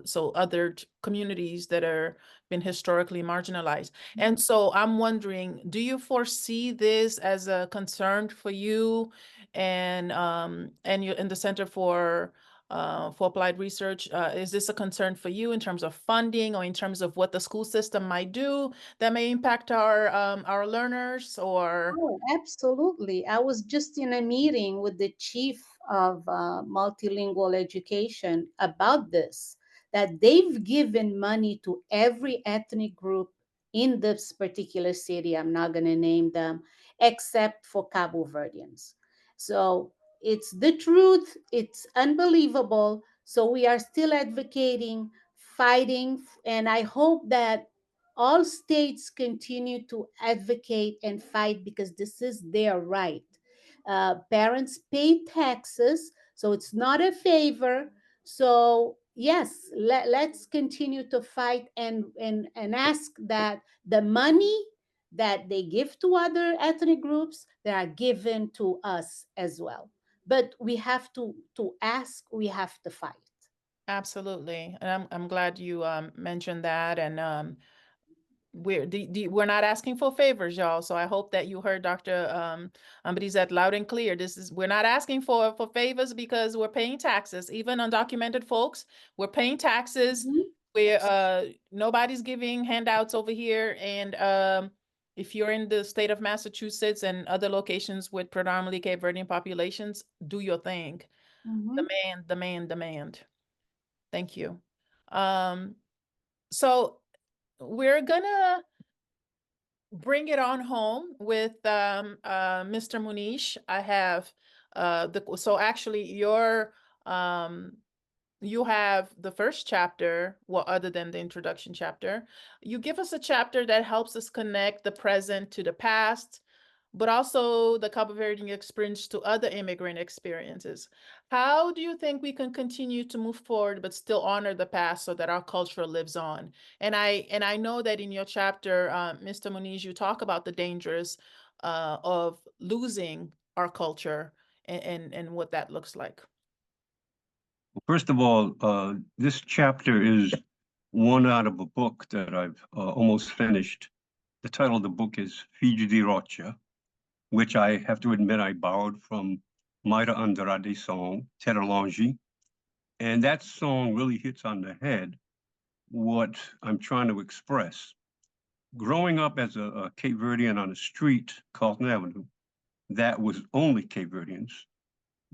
so othered communities that are been historically marginalized. And so I'm wondering, do you foresee this as a concern for you and you in the Center for Applied Research? Is this a concern for you in terms of funding or in terms of what the school system might do that may impact our learners? Or Oh, absolutely. I was just in a meeting with the chief of multilingual education about this, that they've given money to every ethnic group in this particular city. I'm not going to name them, except for Cabo Verdeans. So it's the truth. It's unbelievable. So we are still advocating, fighting, and I hope that all states continue to advocate and fight because this is their right. Parents pay taxes, so it's not a favor. So yes, let's continue to fight and ask that the money that they give to other ethnic groups, that are given to us as well. But we have to ask, we have to fight. absolutely, and I'm glad you mentioned that. And we're not asking for favors, y'all. So I hope that you heard Dr. Ambrizet loud and clear. We're not asking for favors because we're paying taxes. Even undocumented folks, we're paying taxes. We're nobody's giving handouts over here. And if you're in the state of Massachusetts and other locations with predominantly Cape Verdean populations, do your thing. Demand. Thank you. So we're gonna bring it on home with Mr. Munish. I have so actually you have the first chapter, well, other than the introduction chapter. You give us a chapter that helps us connect the present to the past, but also the Cabo Verdean experience to other immigrant experiences. How do you think we can continue to move forward but still honor the past so that our culture lives on? And I know that in your chapter, Mr. Muniz, you talk about the dangers of losing our culture and what that looks like. First of all, this chapter is one out of a book that I've almost finished. The title of the book is Fiji di Rocha, which I have to admit I borrowed from Mayra Andrade's song, Teralongi. And that song really hits on the head what I'm trying to express. Growing up as a Cape Verdean on a street, Carlton Avenue, that was only Cape Verdeans.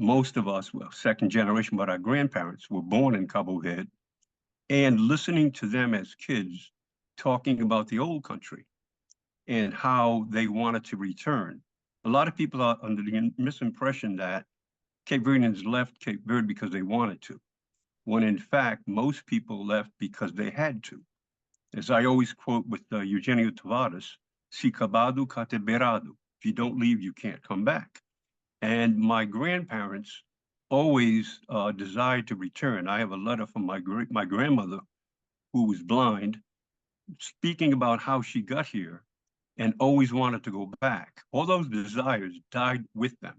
Most of us, well, second generation, but our grandparents were born in Cabo Verde. And listening to them as kids talking about the old country and how they wanted to return. A lot of people are under the misimpression that Cape Verdeans left Cape Verde because they wanted to, when in fact, most people left because they had to. As I always quote with Eugenio Tavares, si acabado cate berado. If you don't leave, you can't come back. And my grandparents always desired to return. I have a letter from my grandmother, who was blind, speaking about how she got here and always wanted to go back. All those desires died with them.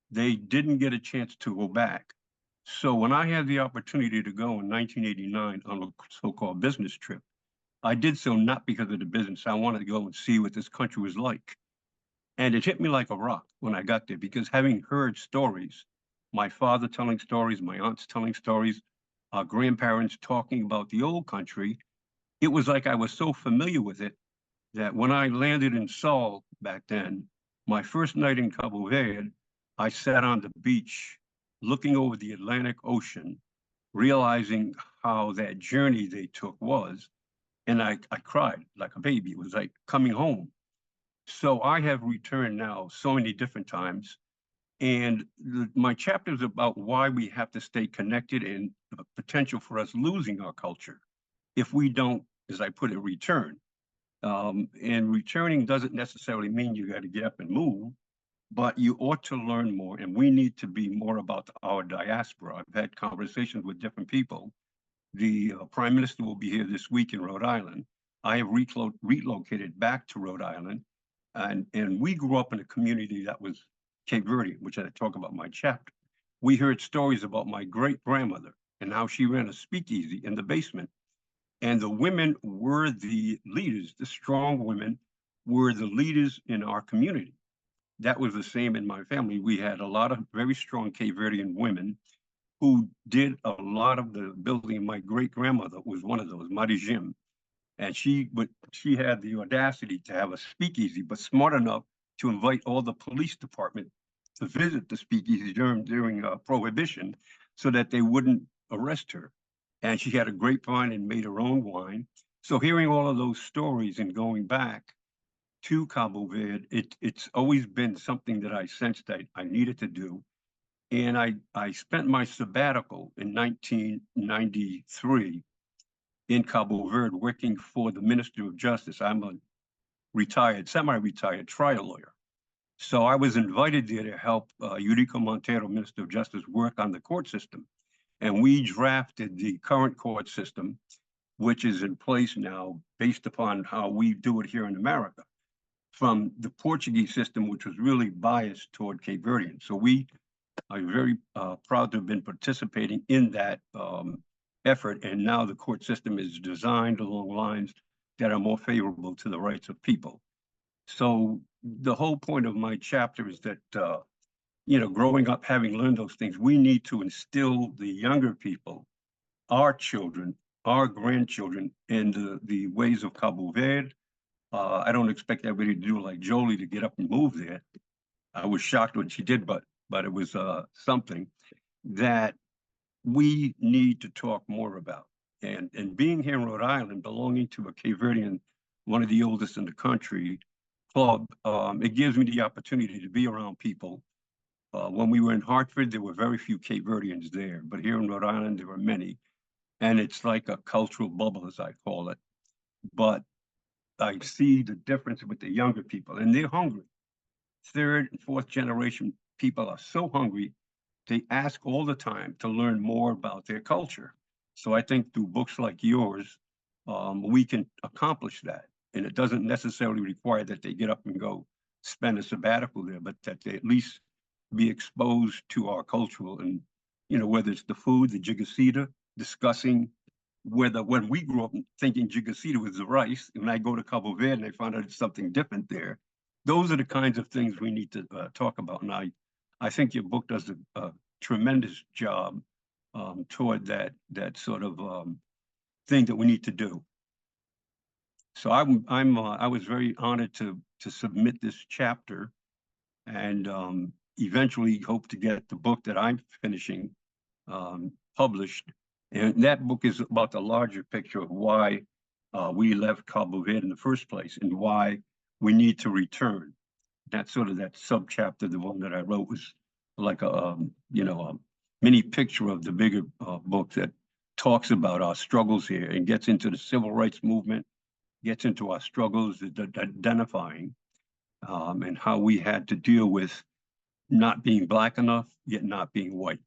They didn't get a chance to go back. So when I had the opportunity to go in 1989 on a so-called business trip, I did so not because of the business. I wanted to go and see what this country was like. And it hit me like a rock when I got there, because having heard stories, my father telling stories, my aunts telling stories, our grandparents talking about the old country, it was like I was so familiar with it that when I landed in Seoul back then, my first night in Cabo Verde, I sat on the beach looking over the Atlantic Ocean, realizing how that journey they took was, and I cried like a baby. It was like coming home. So I have returned now so many different times, and my chapter is about why we have to stay connected and the potential for us losing our culture if we don't, as I put it, return. And returning doesn't necessarily mean you got to get up and move, but you ought to learn more, and we need to be more about our diaspora. I've had conversations with different people. The Prime Minister will be here this week in Rhode Island. I have relocated back to Rhode Island, and we grew up in a community that was Cape Verde, which I talk about in my chapter. We heard stories about my great-grandmother and how she ran a speakeasy in the basement. And the women were the leaders. The strong women were the leaders in our community. That was the same in my family. We had a lot of very strong Cape Verdean women who did a lot of the building. My great-grandmother was one of those, Mari Jim. And she had the audacity to have a speakeasy, but smart enough to invite all the police department to visit the speakeasy during Prohibition so that they wouldn't arrest her. And she had a grapevine and made her own wine. So hearing all of those stories and going back to Cabo Verde, it's always been something that I sensed that I needed to do. And I spent my sabbatical in 1993 in Cabo Verde working for the Minister of Justice. I'm a retired, semi-retired trial lawyer. So I was invited there to help Eurico Montero, Minister of Justice, work on the court system. And we drafted the current court system, which is in place now based upon how we do it here in America, from the Portuguese system, which was really biased toward Cape Verdean. So we are very proud to have been participating in that effort. And now the court system is designed along lines that are more favorable to the rights of people. So the whole point of my chapter is that growing up, having learned those things, we need to instill the younger people, our children, our grandchildren, in the ways of Cabo Verde. I don't expect everybody to do like Jolie to get up and move there. I was shocked when she did, but it was something that we need to talk more about. And being here in Rhode Island, belonging to a Cape Verdean, one of the oldest in the country, club, it gives me the opportunity to be around people. When we were in Hartford, there were very few Cape Verdeans there, but here in Rhode Island, there were many. And it's like a cultural bubble, as I call it. But I see the difference with the younger people, and they're hungry. Third and fourth generation people are so hungry, they ask all the time to learn more about their culture. So I think through books like yours, we can accomplish that. And it doesn't necessarily require that they get up and go spend a sabbatical there, but that they at least be exposed to our cultural, and whether it's the food, the jigacita, discussing whether when we grew up thinking jigacita was the rice, and when I go to Cabo Verde and I find out it's something different there, those are the kinds of things we need to talk about. And I think your book does a tremendous job toward that sort of thing that we need to do. So I was very honored to submit this chapter, and eventually hope to get the book that I'm finishing published. And that book is about the larger picture of why we left Cabo Verde in the first place and why we need to return. That sort of that subchapter, the one that I wrote, was like a mini picture of the bigger book that talks about our struggles here and gets into the civil rights movement, gets into our struggles, identifying and how we had to deal with not being Black enough, yet not being white.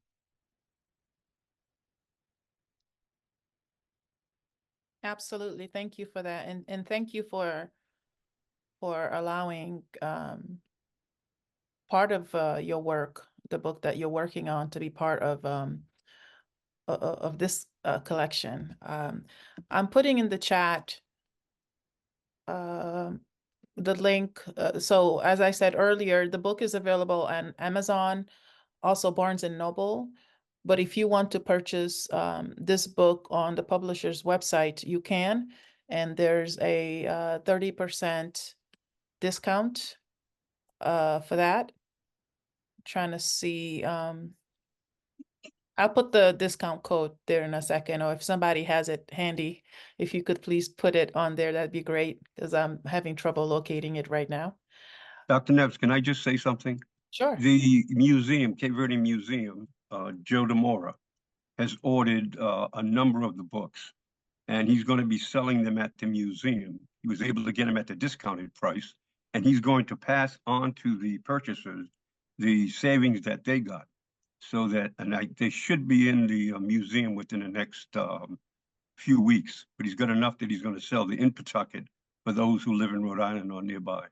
Absolutely. Thank you for that. And thank you for allowing part of your work, the book that you're working on, to be part of this collection. I'm putting in the chat the link. So as I said earlier, the book is available on Amazon, also Barnes and Noble. But if you want to purchase this book on the publisher's website, you can. And there's a 30% discount for that. Trying to see, I'll put the discount code there in a second, or if somebody has it handy, if you could please put it on there, that'd be great, because I'm having trouble locating it right now. Dr. Neves, can I just say something? Sure. The museum, Cape Verde Museum, Joe DeMora, has ordered a number of the books, and he's going to be selling them at the museum. He was able to get them at the discounted price, and he's going to pass on to the purchasers the savings that they got, so that, they should be in the museum within the next few weeks. But he's got enough that he's going to sell in Pawtucket for those who live in Rhode Island or nearby.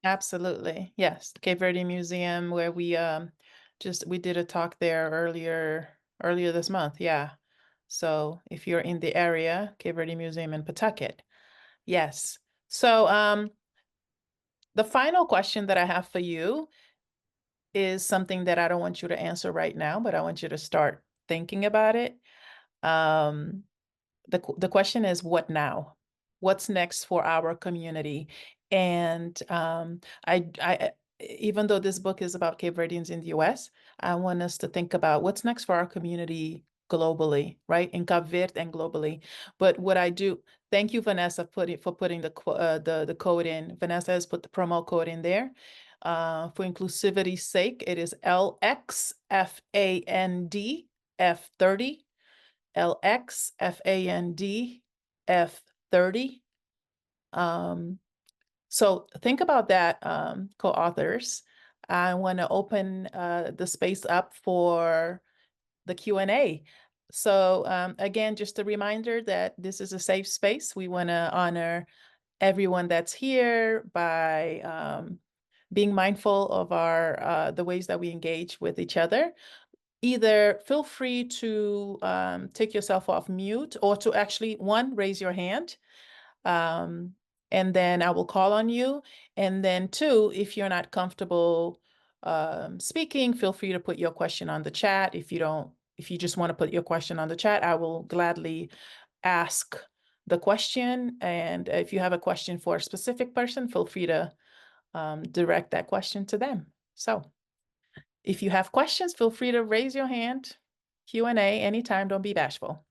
Absolutely. Yes. The Cape Verde Museum, where we did a talk there earlier this month. Yeah. So if you're in the area, Cape Verde Museum in Pawtucket. Yes. So the final question that I have for you is something that I don't want you to answer right now, but I want you to start thinking about it. The question is, what now? What's next for our community? And I even though this book is about Cape Verdeans in the US, I want us to think about what's next for our community globally, right? In Cape Verde and globally. But what I do, thank you, Vanessa, for putting the code in. Vanessa has put the promo code in there. For inclusivity's sake, it is LXFANDF30. LXFANDF30. So think about that, co-authors. I want to open the space up for the Q&A. So again, just a reminder that this is a safe space. We want to honor everyone that's here by being mindful of our the ways that we engage with each other. Either feel free to take yourself off mute, or to actually, one, raise your hand, and then I will call on you. And then two, if you're not comfortable speaking, feel free to put your question on the chat. If you just want to put your question on the chat, I will gladly ask the question. And if you have a question for a specific person, feel free to direct that question to them. So if you have questions, feel free to raise your hand. Q&A anytime, don't be bashful.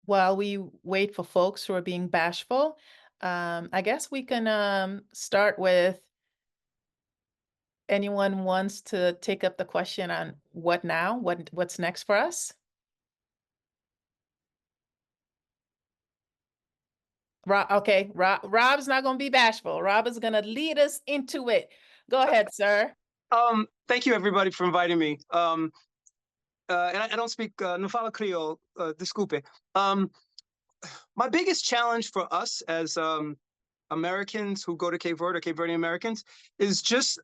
While we wait for folks who are being bashful, I guess we can start with, anyone wants to take up the question on what now? What's next for us? Okay, Rob's not going to be bashful. Rob is going to lead us into it. Go ahead, sir. Thank you, everybody, for inviting me. And I don't speak no falo Creole, desculpe. My biggest challenge for us as Americans who go to Cape Verde, or Cape Verdean Americans, is just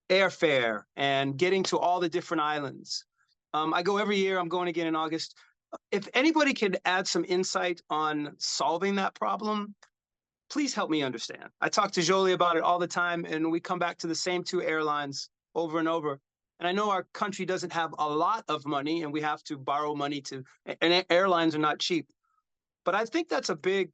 airfare and getting to all the different islands. I go every year. I'm going again in August. If anybody could add some insight on solving that problem, please help me understand. I talk to Jolie about it all the time, and we come back to the same two airlines over and over. And I know our country doesn't have a lot of money, and we have to borrow money and airlines are not cheap. But I think that's a big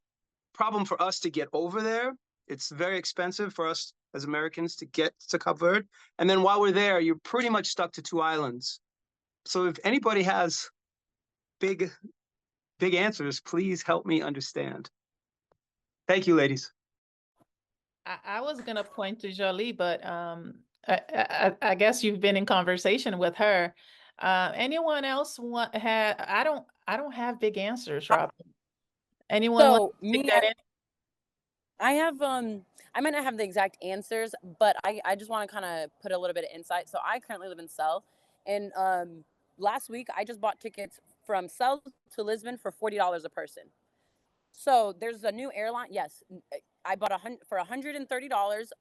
problem for us to get over there. It's very expensive for us as Americans to get to Cabo Verde. And then while we're there, you're pretty much stuck to 2 islands. So if anybody has big answers, please help me understand. Thank you, ladies. I was gonna point to Jolie, but I guess you've been in conversation with her. Anyone else I don't have big answers, Rob. Anyone want So to take me, that in? I have I might not have the exact answers, but I just want to kind of put a little bit of insight. So I currently live in Seoul, and last week I just bought tickets from Seoul to Lisbon for $40 a person. So there's a new airline. Yes, I bought for $130.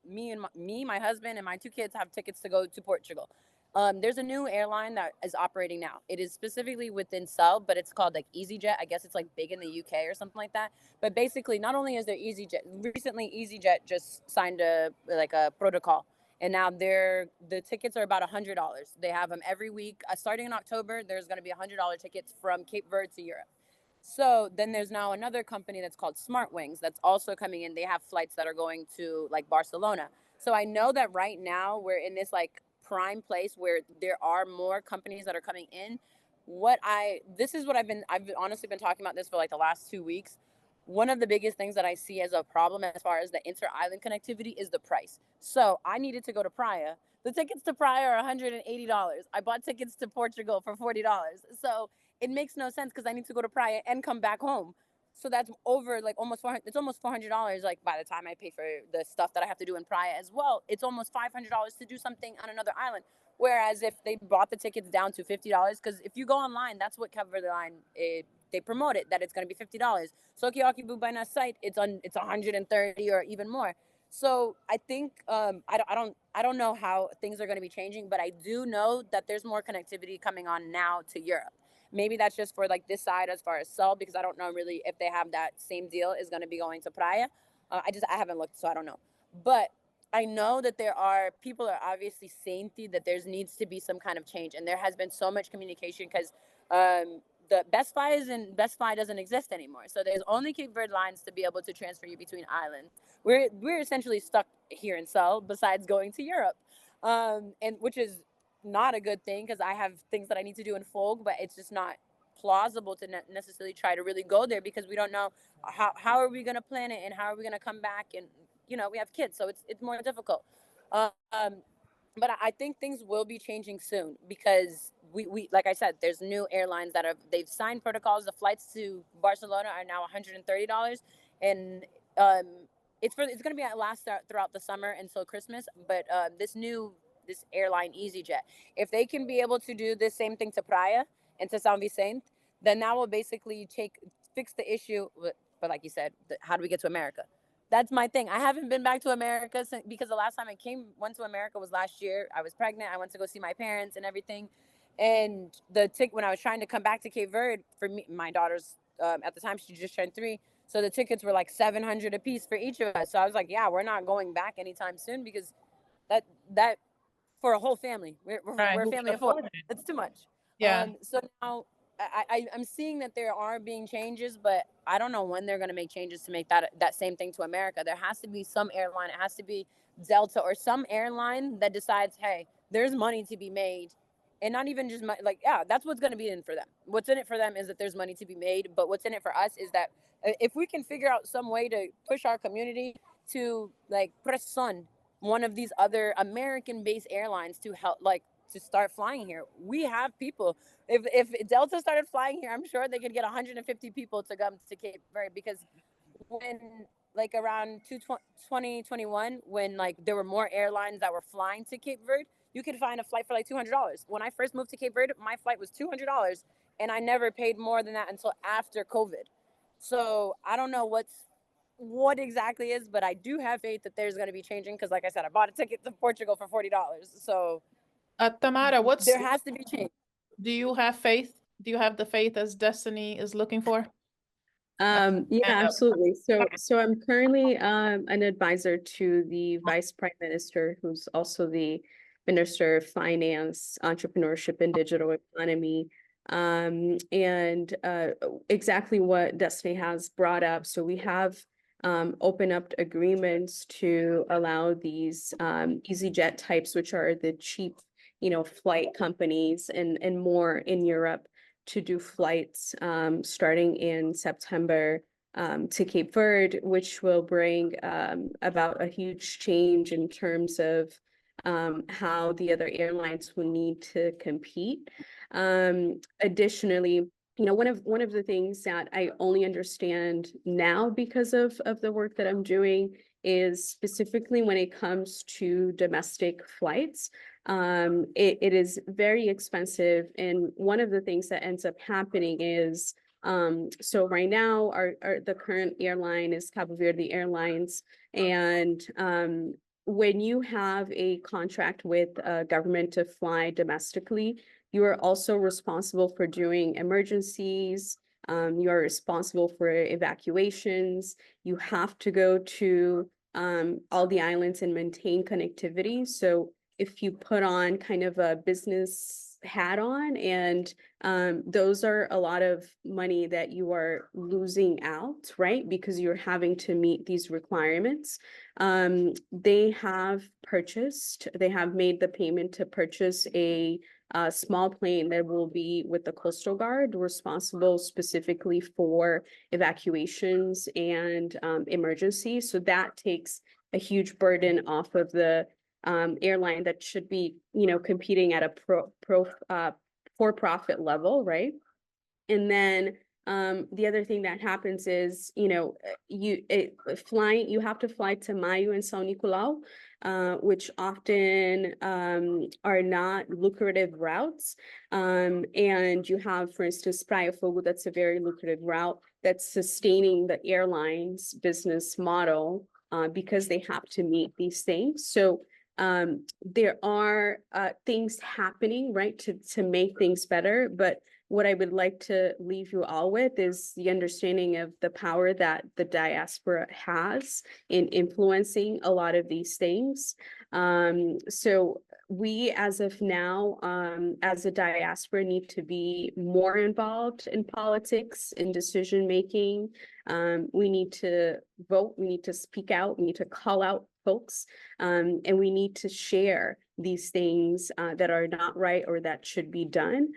My husband, and my 2 kids have tickets to go to Portugal. There's a new airline that is operating now. It is specifically within Seoul, but it's called like EasyJet. I guess it's like big in the UK or something like that. But basically, not only is there EasyJet, recently EasyJet just signed a protocol, and now the tickets are about $100. They have them every week. Starting in October, there's going to be $100 tickets from Cape Verde to Europe. So then there's now another company that's called Smart Wings that's also coming in. They have flights that are going to like Barcelona. So I know that right now we're in this like prime place where there are more companies that are coming in. This is what I've honestly been talking about this for like the last 2 weeks. One of the biggest things that I see as a problem as far as the inter-island connectivity is the price. So I needed to go to Praia. The tickets to Praia are $180. I bought tickets to Portugal for $40. So it makes no sense because I need to go to Praia and come back home. So that's over like almost $400. It's almost $400. Like by the time I pay for the stuff that I have to do in Praia as well, it's almost $500 to do something on another island. Whereas if they brought the tickets down to $50, because if you go online, that's what Cabo Verde line they promote it, that it's going to be $50. So Sokiaki Bubaina's site, it's 130 or even more. So I think I don't know how things are going to be changing, but I do know that there's more connectivity coming on now to Europe. Maybe that's just for like this side as far as Seoul, because I don't know really if they have that same deal is going to be going to Praia. I haven't looked, so I don't know. But I know that people are obviously saying that there needs to be some kind of change, and there has been so much communication because the Best Buy doesn't exist anymore. So there's only Cape Verde lines to be able to transfer you between islands. We're essentially stuck here in Seoul, besides going to Europe, and which is not a good thing because I have things that I need to do in Folk, but it's just not plausible to necessarily try to really go there because we don't know how are we going to plan it and how are we going to come back, and we have kids, so it's more difficult. But I think things will be changing soon because we like I said, there's new airlines that they've signed protocols. The flights to Barcelona are now $130, and it's going to be last throughout the summer until Christmas. But this airline EasyJet, if they can be able to do the same thing to Praia and to San Vicente, then that will basically fix the issue. But like you said, how do we get to America? That's my thing. I haven't been back to America because the last time I went to America was last year. I was pregnant. I went to go see my parents and everything. And when I was trying to come back to Cape Verde for me, my daughter's at the time she just turned 3. So the tickets were like $700 a piece for each of us. So I was like, yeah, we're not going back anytime soon because that for a whole family, we're a family of 4. That's too much. Yeah. So now I'm seeing that there are being changes, but I don't know when they're going to make changes to make that same thing to America. There has to be some airline. It has to be Delta or some airline that decides, hey, there's money to be made. And not even just that's what's going to be in for them. What's in it for them is that there's money to be made. But what's in it for us is that if we can figure out some way to push our community to like press on one of these other American-based airlines to help, to start flying here. We have people. If Delta started flying here, I'm sure they could get 150 people to come to Cape Verde because when around 2021, when there were more airlines that were flying to Cape Verde, you could find a flight for $200. When I first moved to Cape Verde, my flight was $200, and I never paid more than that until after COVID. So I don't know what exactly is, but I do have faith that there's going to be changing because, like I said, I bought a ticket to Portugal for $40. So Tamara, there has to be change. Do you have faith? Do you have the faith as Destiny is looking for? Yeah, absolutely. So I'm currently an advisor to the Vice Prime Minister, who's also the Minister of Finance, Entrepreneurship, and Digital Economy. And exactly what Destiny has brought up. So we have open up agreements to allow these EasyJet types, which are the cheap, flight companies and more in Europe, to do flights starting in September to Cape Verde, which will bring about a huge change in terms of how the other airlines will need to compete. Additionally, one of the things that I only understand now because of the work that I'm doing is specifically when it comes to domestic flights. It is very expensive, and one of the things that ends up happening is so right now the current airline is Cabo Verde Airlines, and when you have a contract with a government to fly domestically, you are also responsible for doing emergencies. You are responsible for evacuations. You have to go to all the islands and maintain connectivity. So if you put on kind of a business hat on, and those are a lot of money that you are losing out, right? Because you're having to meet these requirements. They have made the payment to purchase a small plane that will be with the Coastal Guard, responsible specifically for evacuations and emergencies. So that takes a huge burden off of the airline that should be, competing at a for-profit level, right? And then the other thing that happens is, you have to fly to Maio and São Nicolau, which often are not lucrative routes. And you have, for instance, Praia Fogo, that's a very lucrative route that's sustaining the airline's business model because they have to meet these things. So there are things happening, right, to make things better. But what I would like to leave you all with is the understanding of the power that the diaspora has in influencing a lot of these things. So we, as of now, as a diaspora, need to be more involved in politics and decision making. We need to vote, we need to speak out, we need to call out folks, and we need to share these things that are not right or that should be done.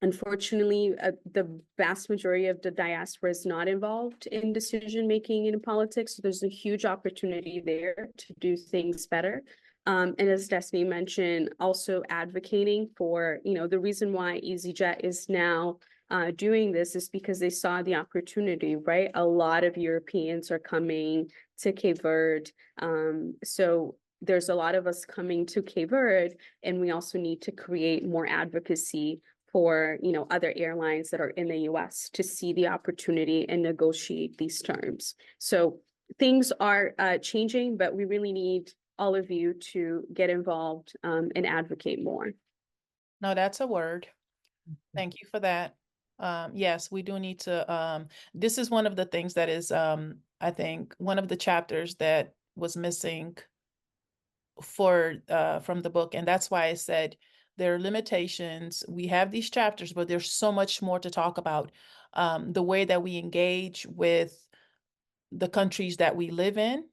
Unfortunately, the vast majority of the diaspora is not involved in decision making in politics. So there's a huge opportunity there to do things better. And as Destiny mentioned, also advocating for, the reason why EasyJet is now doing this is because they saw the opportunity, right? A lot of Europeans are coming to Cape Verde. So there's a lot of us coming to Cape Verde, and we also need to create more advocacy for, other airlines that are in the US to see the opportunity and negotiate these terms. So things are changing, but we really need all of you to get involved and advocate more. No, that's a word. Thank you for that. Yes, we do need to, this is one of the things that is, I think, one of the chapters that was missing from the book. And that's why I said there are limitations. We have these chapters, but there's so much more to talk about. The way that we engage with the countries that we live in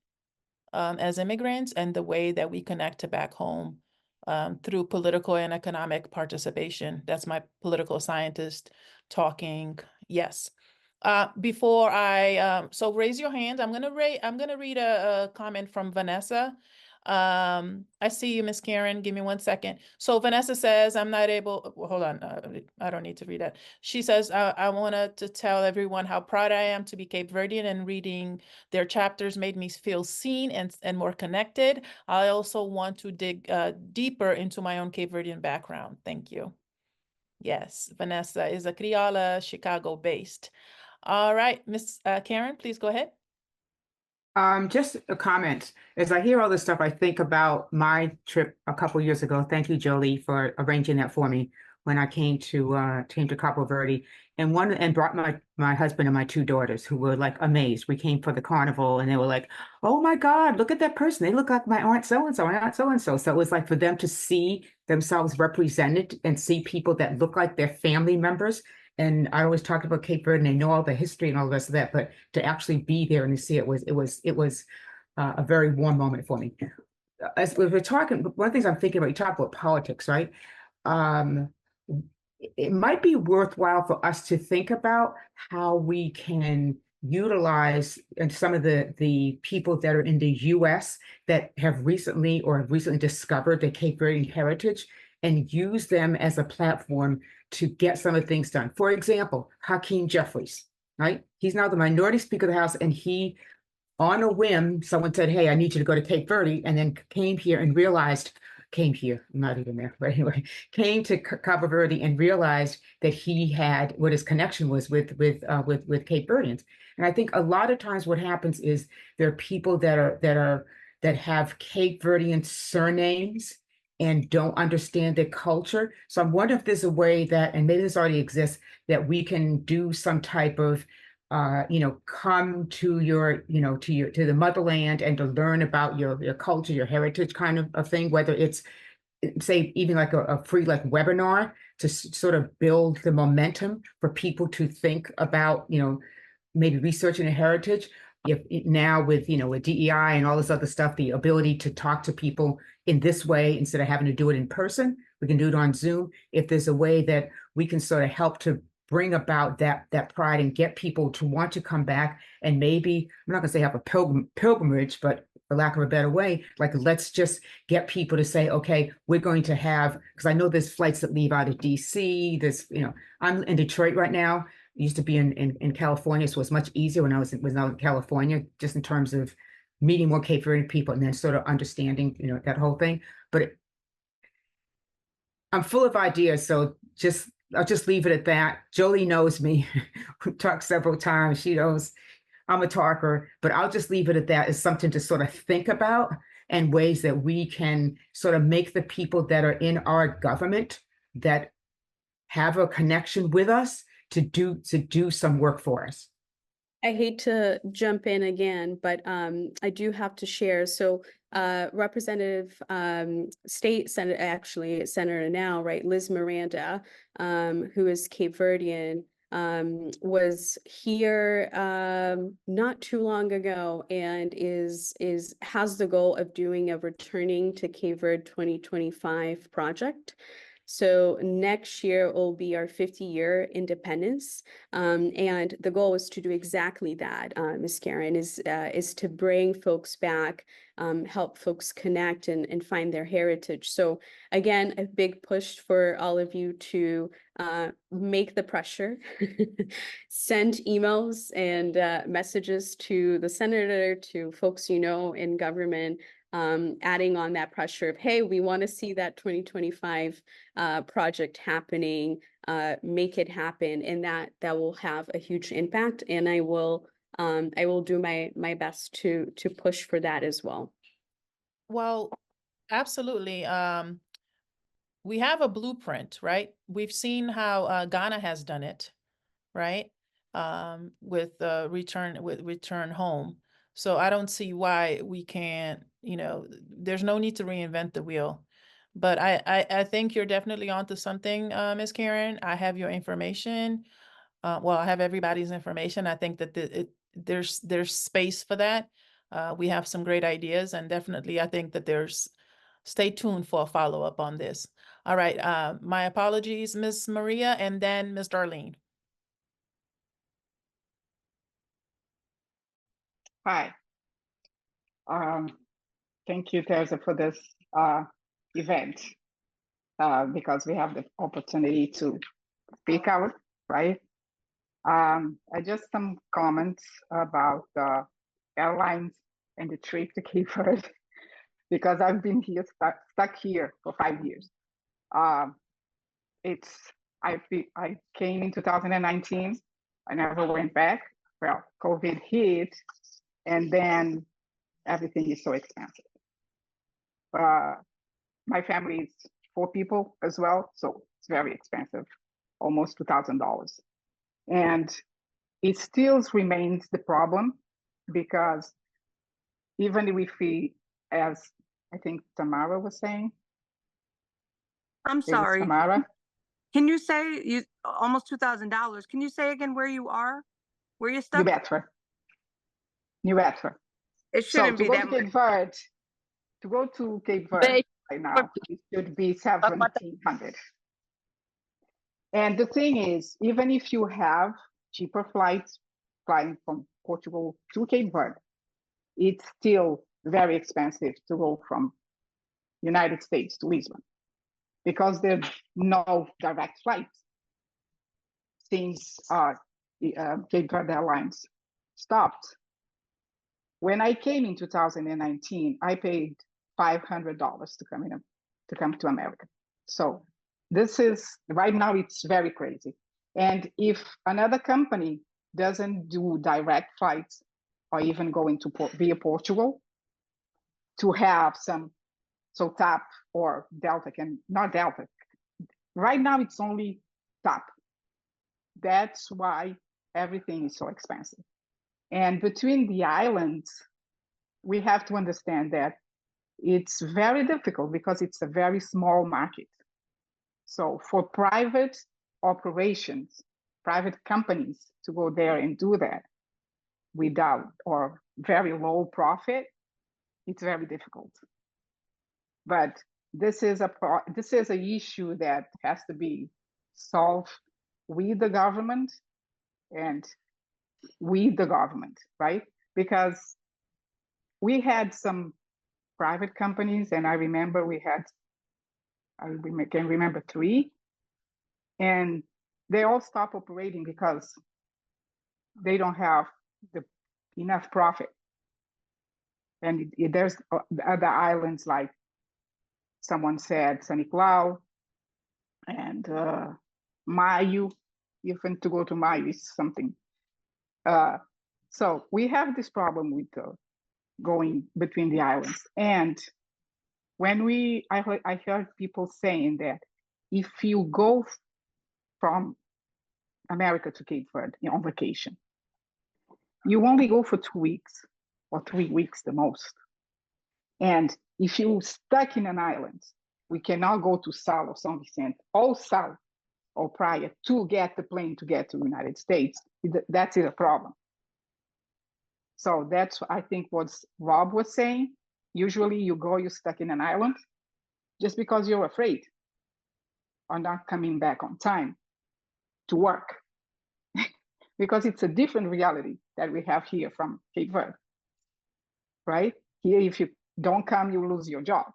as immigrants, and the way that we connect to back home through political and economic participation. That's my political scientist talking. Yes. Before I, so raise your hand. I'm gonna read a comment from Vanessa. I see you, Miss Karen. Give me 1 second. So Vanessa says, I'm not able, well, hold on. I don't need to read that. She says, I wanted to tell everyone how proud I am to be Cape Verdean, and reading their chapters made me feel seen and more connected. I also want to dig deeper into my own Cape Verdean background. Thank you. Yes, Vanessa is a Criolla, Chicago based. All right, Miss Karen, please go ahead. Just a comment. As I hear all this stuff, I think about my trip a couple years ago. Thank you, Jolie, for arranging that for me when I came to Cabo Verde, and brought my husband and my 2 daughters, who were like amazed. We came for the carnival, and they were like, "Oh my God, look at that person! They look like my aunt so and so, my aunt so and so." So it was like for them to see themselves represented and see people that look like their family members. And I always talk about Cape Verde and I know all the history and all the rest of that, but to actually be there and to see it was a very warm moment for me. As we're talking, one of the things I'm thinking about, you talk about politics, right? Um, it might be worthwhile for us to think about how we can utilize and some of the people that are in the US that have recently discovered the Cape Verdean heritage and use them as a platform to get some of the things done. For example, Hakeem Jeffries, right? He's now the minority speaker of the House, and he, on a whim, someone said, hey, I need you to go to Cape Verde, and then came here and realized, I'm not even there, but anyway, came to Cabo Verde and realized that he had what his connection was with Cape Verdeans. And I think a lot of times what happens is there are people that have Cape Verdean surnames and don't understand their culture. So I'm wondering if there's a way that, and maybe this already exists, that we can do some type of come to to the motherland and to learn about your culture, your heritage kind of thing, whether it's say even like a free like webinar to sort of build the momentum for people to think about, maybe researching a heritage. If now with DEI and all this other stuff, the ability to talk to people in this way instead of having to do it in person, we can do it on Zoom. If there's a way that we can sort of help to bring about that pride and get people to want to come back, and maybe, I'm not gonna say have a pilgrimage, but for lack of a better way, like let's just get people to say, okay, we're going to have, because I know there's flights that leave out of DC, I'm in Detroit right now. I used to be in California, so it's much easier when I was out in California, just in terms of meeting more Cape Verdean people and then sort of understanding, that whole thing. But I'm full of ideas, so I'll just leave it at that. Jolie knows me. We've talked several times. She knows I'm a talker, but I'll just leave it at that as something to sort of think about and ways that we can sort of make the people that are in our government that have a connection with us to do some work for us. I hate to jump in again, but I do have to share. So Representative State Senator, actually Senator now, right, Liz Miranda, who is Cape Verdean, was here not too long ago and has the goal of doing a Returning to Cape Verde 2025 project. So next year will be our 50-year independence, and the goal is to do exactly that. Ms. Karen, is to bring folks back, help folks connect and find their heritage. So again, a big push for all of you to make the pressure, send emails and messages to the senator, to folks in government, adding on that pressure of, hey, we want to see that 2025 project happening, make it happen, and that will have a huge impact. And I will do my best to push for that as well. Well, absolutely. We have a blueprint, right? We've seen how Ghana has done it, right? With return home. So I don't see why we can't, there's no need to reinvent the wheel. But I think you're definitely onto something, Ms. Karen. I have your information. Well, I have everybody's information. I think that there's space for that. We have some great ideas, and definitely I think that stay tuned for a follow-up on this. All right, my apologies, Ms. Maria, and then Ms. Darlene. Hi. Thank you, Teresa, for this event, because we have the opportunity to speak out, right? I just some comments about the airlines and the trip to Cape Verde, because I've been here stuck here for 5 years. I came in 2019. I never went back. Well, COVID hit, and then everything is so expensive. My family is 4 people as well, so it's very expensive, almost $2,000. And it still remains the problem, because even if we, as I think Tamara was saying. I'm sorry. Tamara? Can you say you almost $2,000? Can you say again where you are? Where you New stuck? Bedford. New Bedford. It So shouldn't to be go that to much. Cape Verde, to go to Cape Verde right now, it should be 1,700. And the thing is, even if you have cheaper flights flying from Portugal to Cape Verde, it's still very expensive to go from United States to Lisbon because there's no direct flights since Cape Verde Airlines stopped. When I came in 2019, I paid $500 to come to America. So this is right now it's very crazy. And if another company doesn't do direct flights or even go into via Portugal to have some, so TAP or Delta not Delta. Right now it's only TAP. That's why everything is so expensive. And between the islands, we have to understand that it's very difficult because it's a very small market. So for private operations, private companies to go there and do that without or very low profit, it's very difficult. But this is an issue that has to be solved with the government and with the government, right? Because we had some private companies, and I remember I can remember 3, and they all stopped operating because they don't have enough profit. And there's other islands like someone said, San Nicolau and Maio, even to go to Maio is something. So we have this problem with going between the islands. And when I heard people saying that if you go from America to Cape Verde on vacation, you only go for 2 weeks or 3 weeks the most. And if you're stuck in an island, we cannot go to Sal or São Vicente or Sal or Praia to get the plane to get to the United States. That's a problem. So that's, I think, what Rob was saying. Usually you're stuck in an island just because you're afraid of not coming back on time to work. Because it's a different reality that we have here from Cape Verde, right? Here, if you don't come, you lose your job.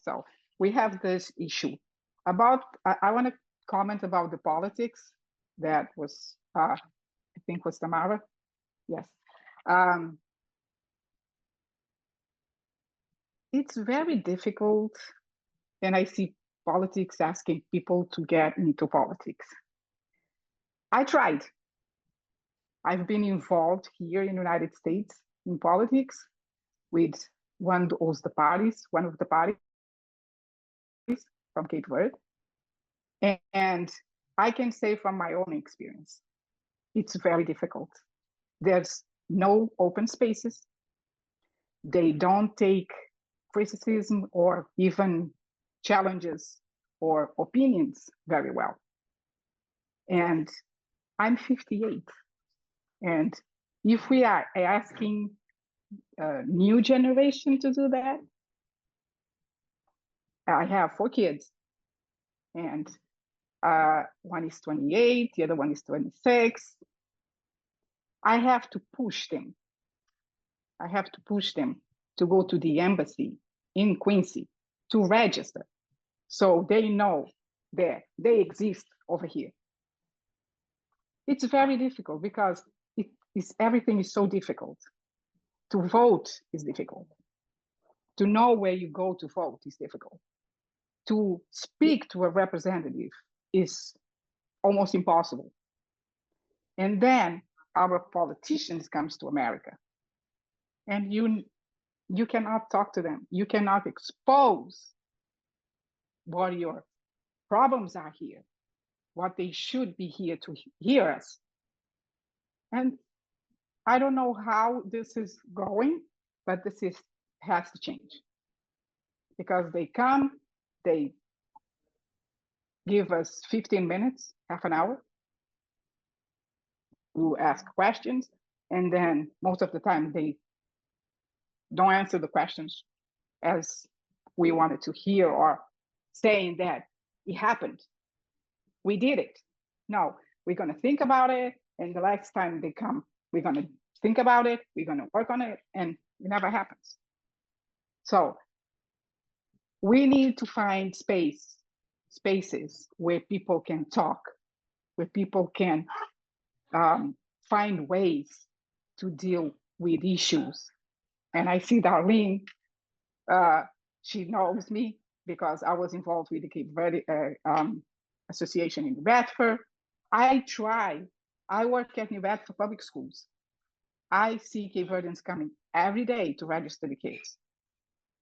So we have this issue. I want to comment about the politics that was, I think was Tamara. Yes. It's very difficult, and I see politics asking people to get into politics. I tried. I've been involved here in the United States in politics with one of the parties from Cape Verde. And I can say from my own experience, it's very difficult. There's no open spaces. They don't take criticism or even challenges or opinions very well. And I'm 58. And if we are asking a new generation to do that, I have 4 kids, and one is 28, the other one is 26. I have to push them. I have to push them to go to the embassy in Quincy to register so they know that they exist over here. It's very difficult because everything is so difficult. To vote is difficult. To know where you go to vote is difficult. To speak to a representative is almost impossible. And then our politicians comes to America, and you cannot talk to them. You cannot expose what your problems are here, what they should be here to hear us. And I don't know how this is going, but has to change. Because they come, they give us 15 minutes, half an hour. We'll ask questions, and then most of the time they don't answer the questions as we wanted to hear, or saying that it happened, we did it. No, we're going to think about it, and the next time they come, we're going to think about it, we're going to work on it, and it never happens. So we need to find spaces where people can talk, where people can find ways to deal with issues. And I see Darlene, she knows me because I was involved with the Cape Verde Association in New Bedford. I work at New Bedford Public Schools. I see Cape Verdeans coming every day to register the kids.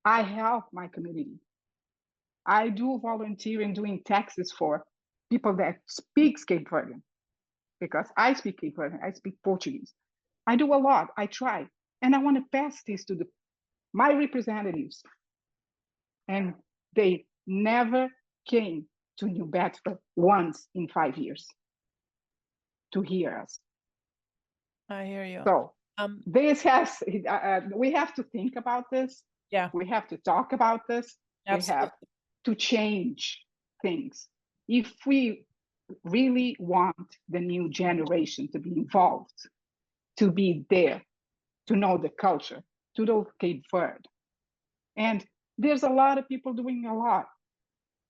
I help my community. I do volunteering doing taxes for people that speak Cape Verdean, because I speak Cape Verdean, I speak Portuguese. I do a lot, I try, and I want to pass this to my representatives. And they never came to New Bedford once in 5 years to hear us. I hear you. So this has, we have to think about this. Yeah. We have to talk about this. Absolutely. We have to change things. If we really want the new generation to be involved, to be there, to know the culture, to know Cape Verde. And there's a lot of people doing a lot.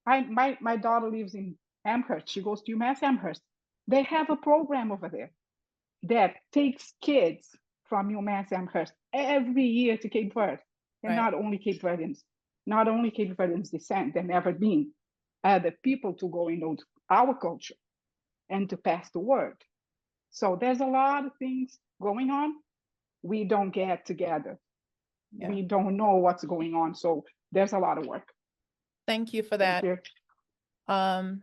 My daughter lives in Amherst. She goes to UMass Amherst. They have a program over there that takes kids from UMass Amherst every year to Cape Verde. And not only Cape Verdeans descent, there never been other people to go and know our culture and to pass the word. So there's a lot of things going on. We don't get together. Yeah. We don't know what's going on. So there's a lot of work. Thank you for that. Thank you.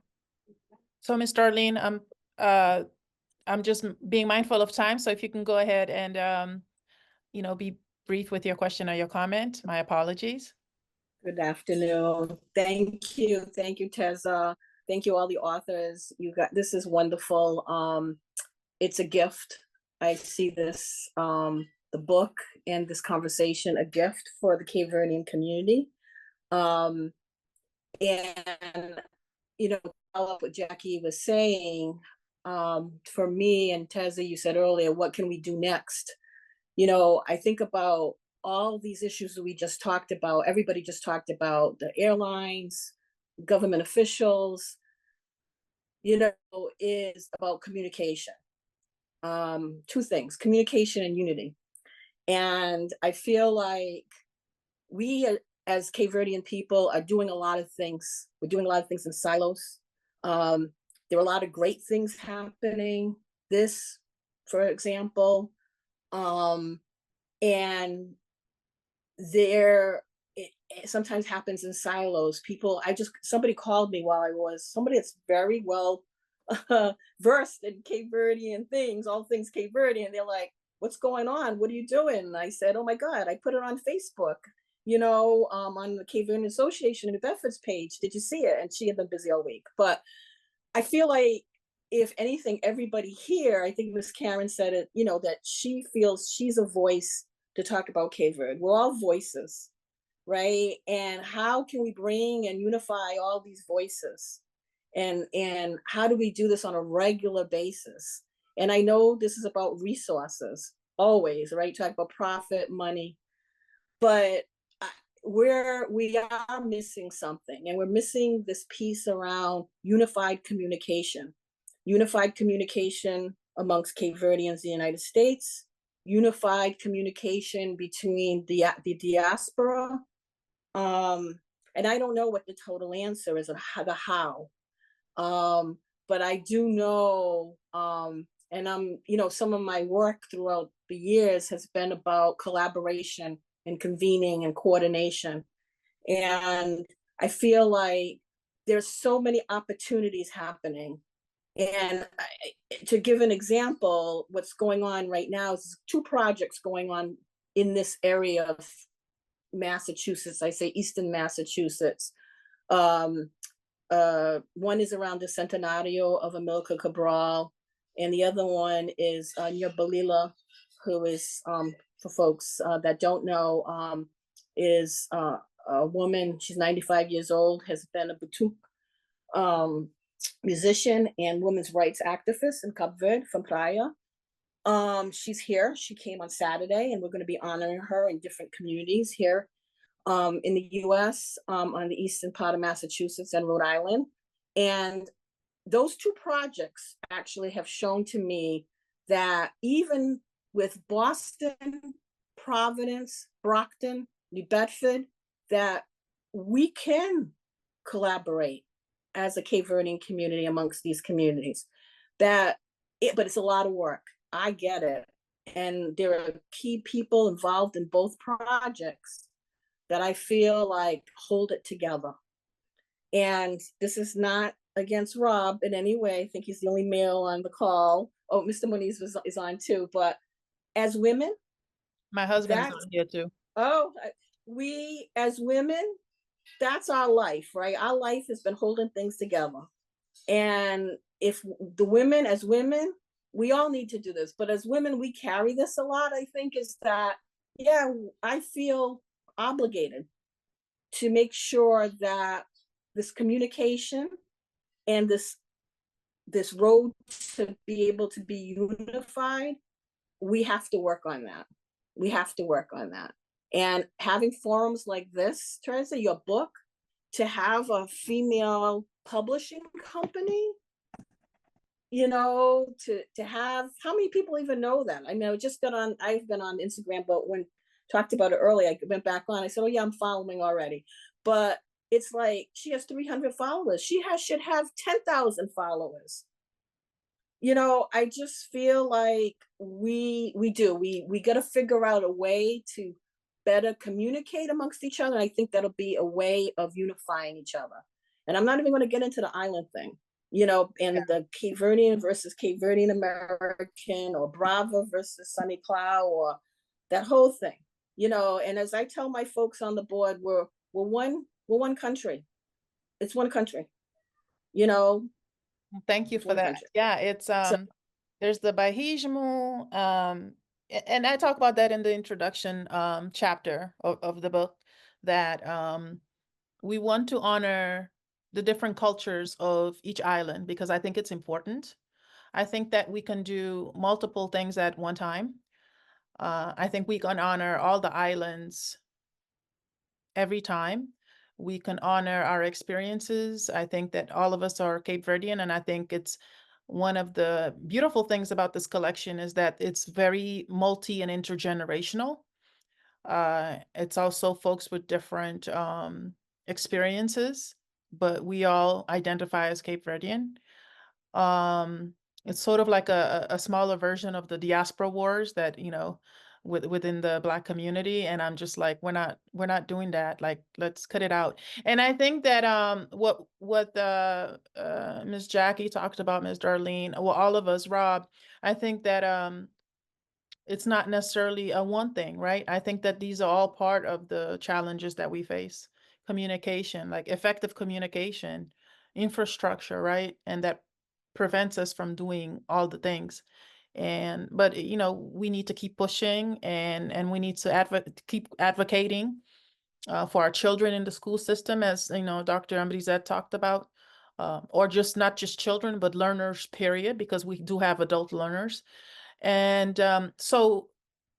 So Ms. Darlene, I'm just being mindful of time. So if you can go ahead and, be brief with your question or your comment. My apologies. Good afternoon. Thank you. Thank you, Teza. Thank you, all the authors. This is wonderful. It's a gift. I see this, the book and this conversation, a gift for the Cape Verdean community. And, follow up what Jackie was saying, for me and Teza, you said earlier, what can we do next? I think about all these issues that we just talked about. Everybody just talked about the airlines, government officials, is about communication. Two things, communication and unity. And I feel like we as Cape Verdean people are doing a lot of things. We're doing a lot of things in silos. There are a lot of great things happening. This, for example, and it sometimes happens in silos. Somebody called me somebody that's very well versed in Cape Verdean things, all things Cape Verdean. They're like, what's going on? What are you doing? And I said, oh my God, I put it on Facebook, on the Cape Verdean Association in New Bedford's page. Did you see it? And she had been busy all week. But I feel like, if anything, everybody here, I think Ms. Karen said it, that she feels she's a voice to talk about Cape Verde. We're all voices, right? And how can we bring and unify all these voices? And how do we do this on a regular basis? And I know this is about resources, always, right? Talk about profit, money, but we are missing something, and we're missing this piece around unified communication amongst Cape Verdeans in the United States, unified communication between the diaspora. And I don't know what the total answer is of the how. But I do know, and some of my work throughout the years has been about collaboration and convening and coordination. And I feel like there's so many opportunities happening. And to give an example, what's going on right now is 2 projects going on in this area of Massachusetts. I say Eastern Massachusetts. One is around the Centenario of Amilcar Cabral, and the other one is near Balila, who is, for folks that don't know, is a woman. She's 95 years old, has been a Batuque musician and women's rights activist in Cabo Verde from Praia. She's here. She came on Saturday, and we're going to be honoring her in different communities here in the US, on the eastern part of Massachusetts and Rhode Island. And those two projects actually have shown to me that even with Boston, Providence, Brockton, New Bedford, that we can collaborate as a Cape Verdean community amongst these communities. But it's a lot of work. I get it. And there are key people involved in both projects that I feel like hold it together. And this is not against Rob in any way. I think he's the only male on the call. Oh, Mr. Moniz is on too. But as women, My husband is on here too. Oh, we as women, that's our life, right? Our life has been holding things together. And if the women, as women, we all need to do this. But as women, we carry this a lot, I think, is that, yeah, I feel obligated to make sure that this communication and this road to be able to be unified, we have to work on that. We have to work on that. And having forums like this, Teresa, your book, to have a female publishing company, you know, to have, how many people even know that? I mean, I've been on Instagram, but when talked about it earlier, I went back on, I said, oh yeah, I'm following already. But it's like, she has 300 followers. She should have 10,000 followers. You know, I just feel like we got to figure out a way to better communicate amongst each other. I think that'll be a way of unifying each other. And I'm not even going to get into the island thing, you know, and the Cape Verdean versus Cape Verdean American, or Brava versus Sunny Cloud, or that whole thing, you know. And as I tell my folks on the board, we're one country. It's one country, you know. Thank you for that. Country. Yeah, it's there's the Bahismo, and I talk about that in the introduction chapter of the book, that we want to honor the different cultures of each island, because I think it's important. I think that we can do multiple things at one time. I think we can honor all the islands every time. We can honor our experiences. I think that all of us are Cape Verdean, and I think it's one of the beautiful things about this collection is that it's very multi and intergenerational. It's also folks with different experiences, but we all identify as Cape Verdean. It's sort of like a smaller version of the diaspora wars that, you know, within the Black community. And I'm just like, we're not doing that. Like, let's cut it out. And I think that what Ms. Jackie talked about, Ms. Darlene, well, all of us, Rob, I think that it's not necessarily a one thing, right? I think that these are all part of the challenges that we face. Communication, like effective communication, infrastructure, right? And that prevents us from doing all the things. But you know, we need to keep pushing, and we need to keep advocating for our children in the school system, as you know, Dr. Ambrizet talked about, or just not just children, but learners, period, because we do have adult learners. And so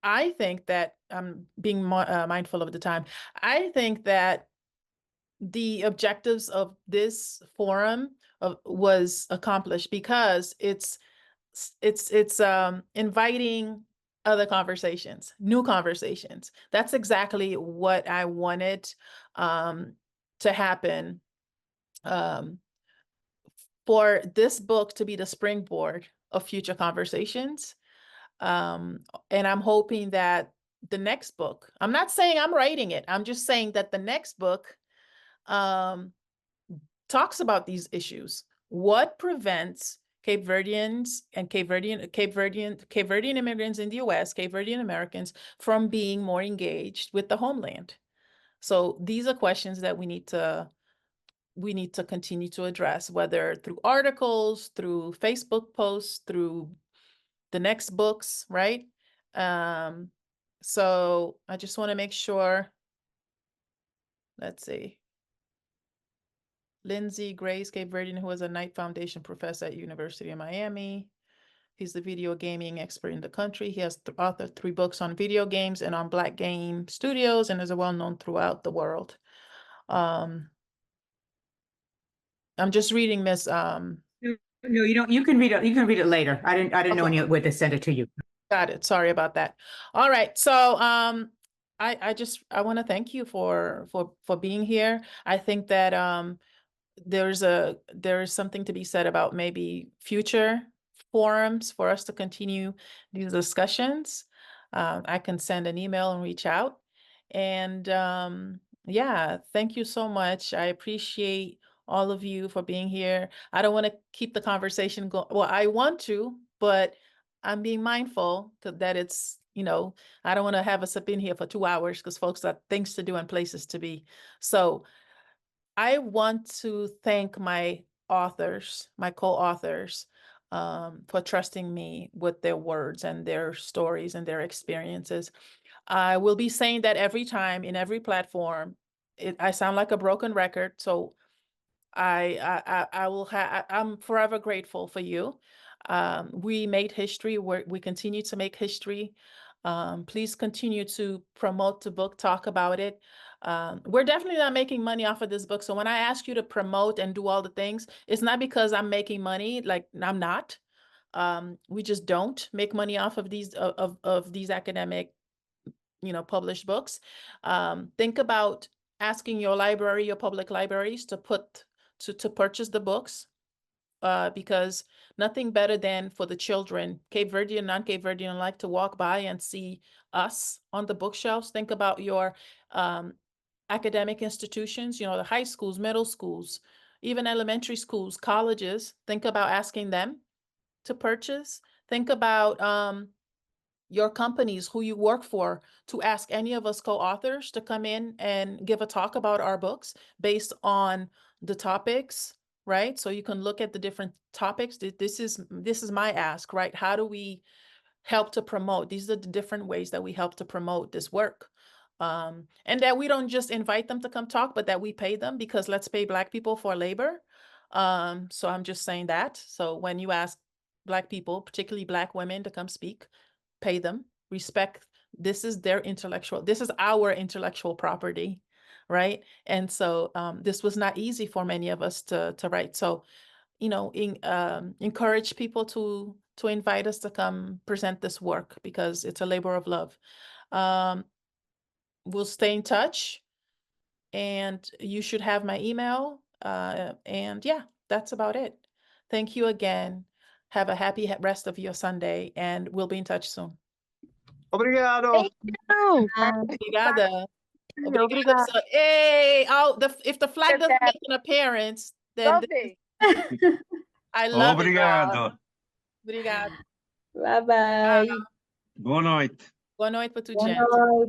I think that I'm being mindful of the time. I think that the objectives of this forum was accomplished because it's inviting other conversations, new conversations. That's exactly what I wanted to happen, for this book to be the springboard of future conversations. And I'm hoping that the next book, I'm not saying I'm writing it, I'm just saying that the next book talks about these issues. What prevents Cape Verdeans and Cape Verdean immigrants in the US, Cape Verdean Americans, from being more engaged with the homeland? So these are questions that we need to we need to continue to address, whether through articles, through Facebook posts, through the next books, right? So I just want to make sure. Let's see. Lindsay Grace, Cape Verdean, who is a Knight Foundation professor at University of Miami. He's the video gaming expert in the country. He has authored 3 books on video games and on Black game studios, and is well known throughout the world. I'm just reading Miss. No, you don't. You can read it. You can read it later. I didn't know Okay. any way to send it to you. Got it. Sorry about that. All right. So I want to thank you for being here. I think that there is something to be said about maybe future forums for us to continue these discussions. I can send an email and reach out. And yeah, thank you so much. I appreciate all of you for being here. I don't want to keep the conversation going. Well, I want to, but I'm being mindful that it's, I don't want to have us up in here for 2 hours because folks got things to do and places to be. So I want to thank my authors, my co-authors, for trusting me with their words and their stories and their experiences. I will be saying that every time in every platform. I sound like a broken record, so I will have. I'm forever grateful for you. We made history. We continue to make history. Please continue to promote the book, talk about it. We're definitely not making money off of this book. So when I ask you to promote and do all the things, it's not because I'm making money. Like, I'm not. We just don't make money off of these of these academic, published books. Think about asking your library, your public libraries, to purchase the books, because nothing better than for the children, Cape Verdean, non-Cape Verdean, like to walk by and see us on the bookshelves. Think about your academic institutions, the high schools, middle schools, even elementary schools, colleges. Think about asking them to purchase. Think about your companies, who you work for, to ask any of us co-authors to come in and give a talk about our books based on the topics, right? So you can look at the different topics. This is my ask, right? How do we help to promote? These are the different ways that we help to promote this work. And that we don't just invite them to come talk, but that we pay them, because let's pay Black people for labor. So I'm just saying that. So when you ask Black people, particularly Black women, to come speak, pay them, respect. This is our intellectual property, right? And so this was not easy for many of us to write. So, encourage people to invite us to come present this work, because it's a labor of love. We'll stay in touch, and you should have my email. And yeah, that's about it. Thank you again. Have a happy rest of your Sunday, and we'll be in touch soon. Obrigado. Thank you. Obrigada. Obrigado. So, hey, if the flag doesn't make an appearance, then I love it. Obrigado. Obrigado. Bye bye. Boa noite. Boa noite para tu, Boa gente. noite.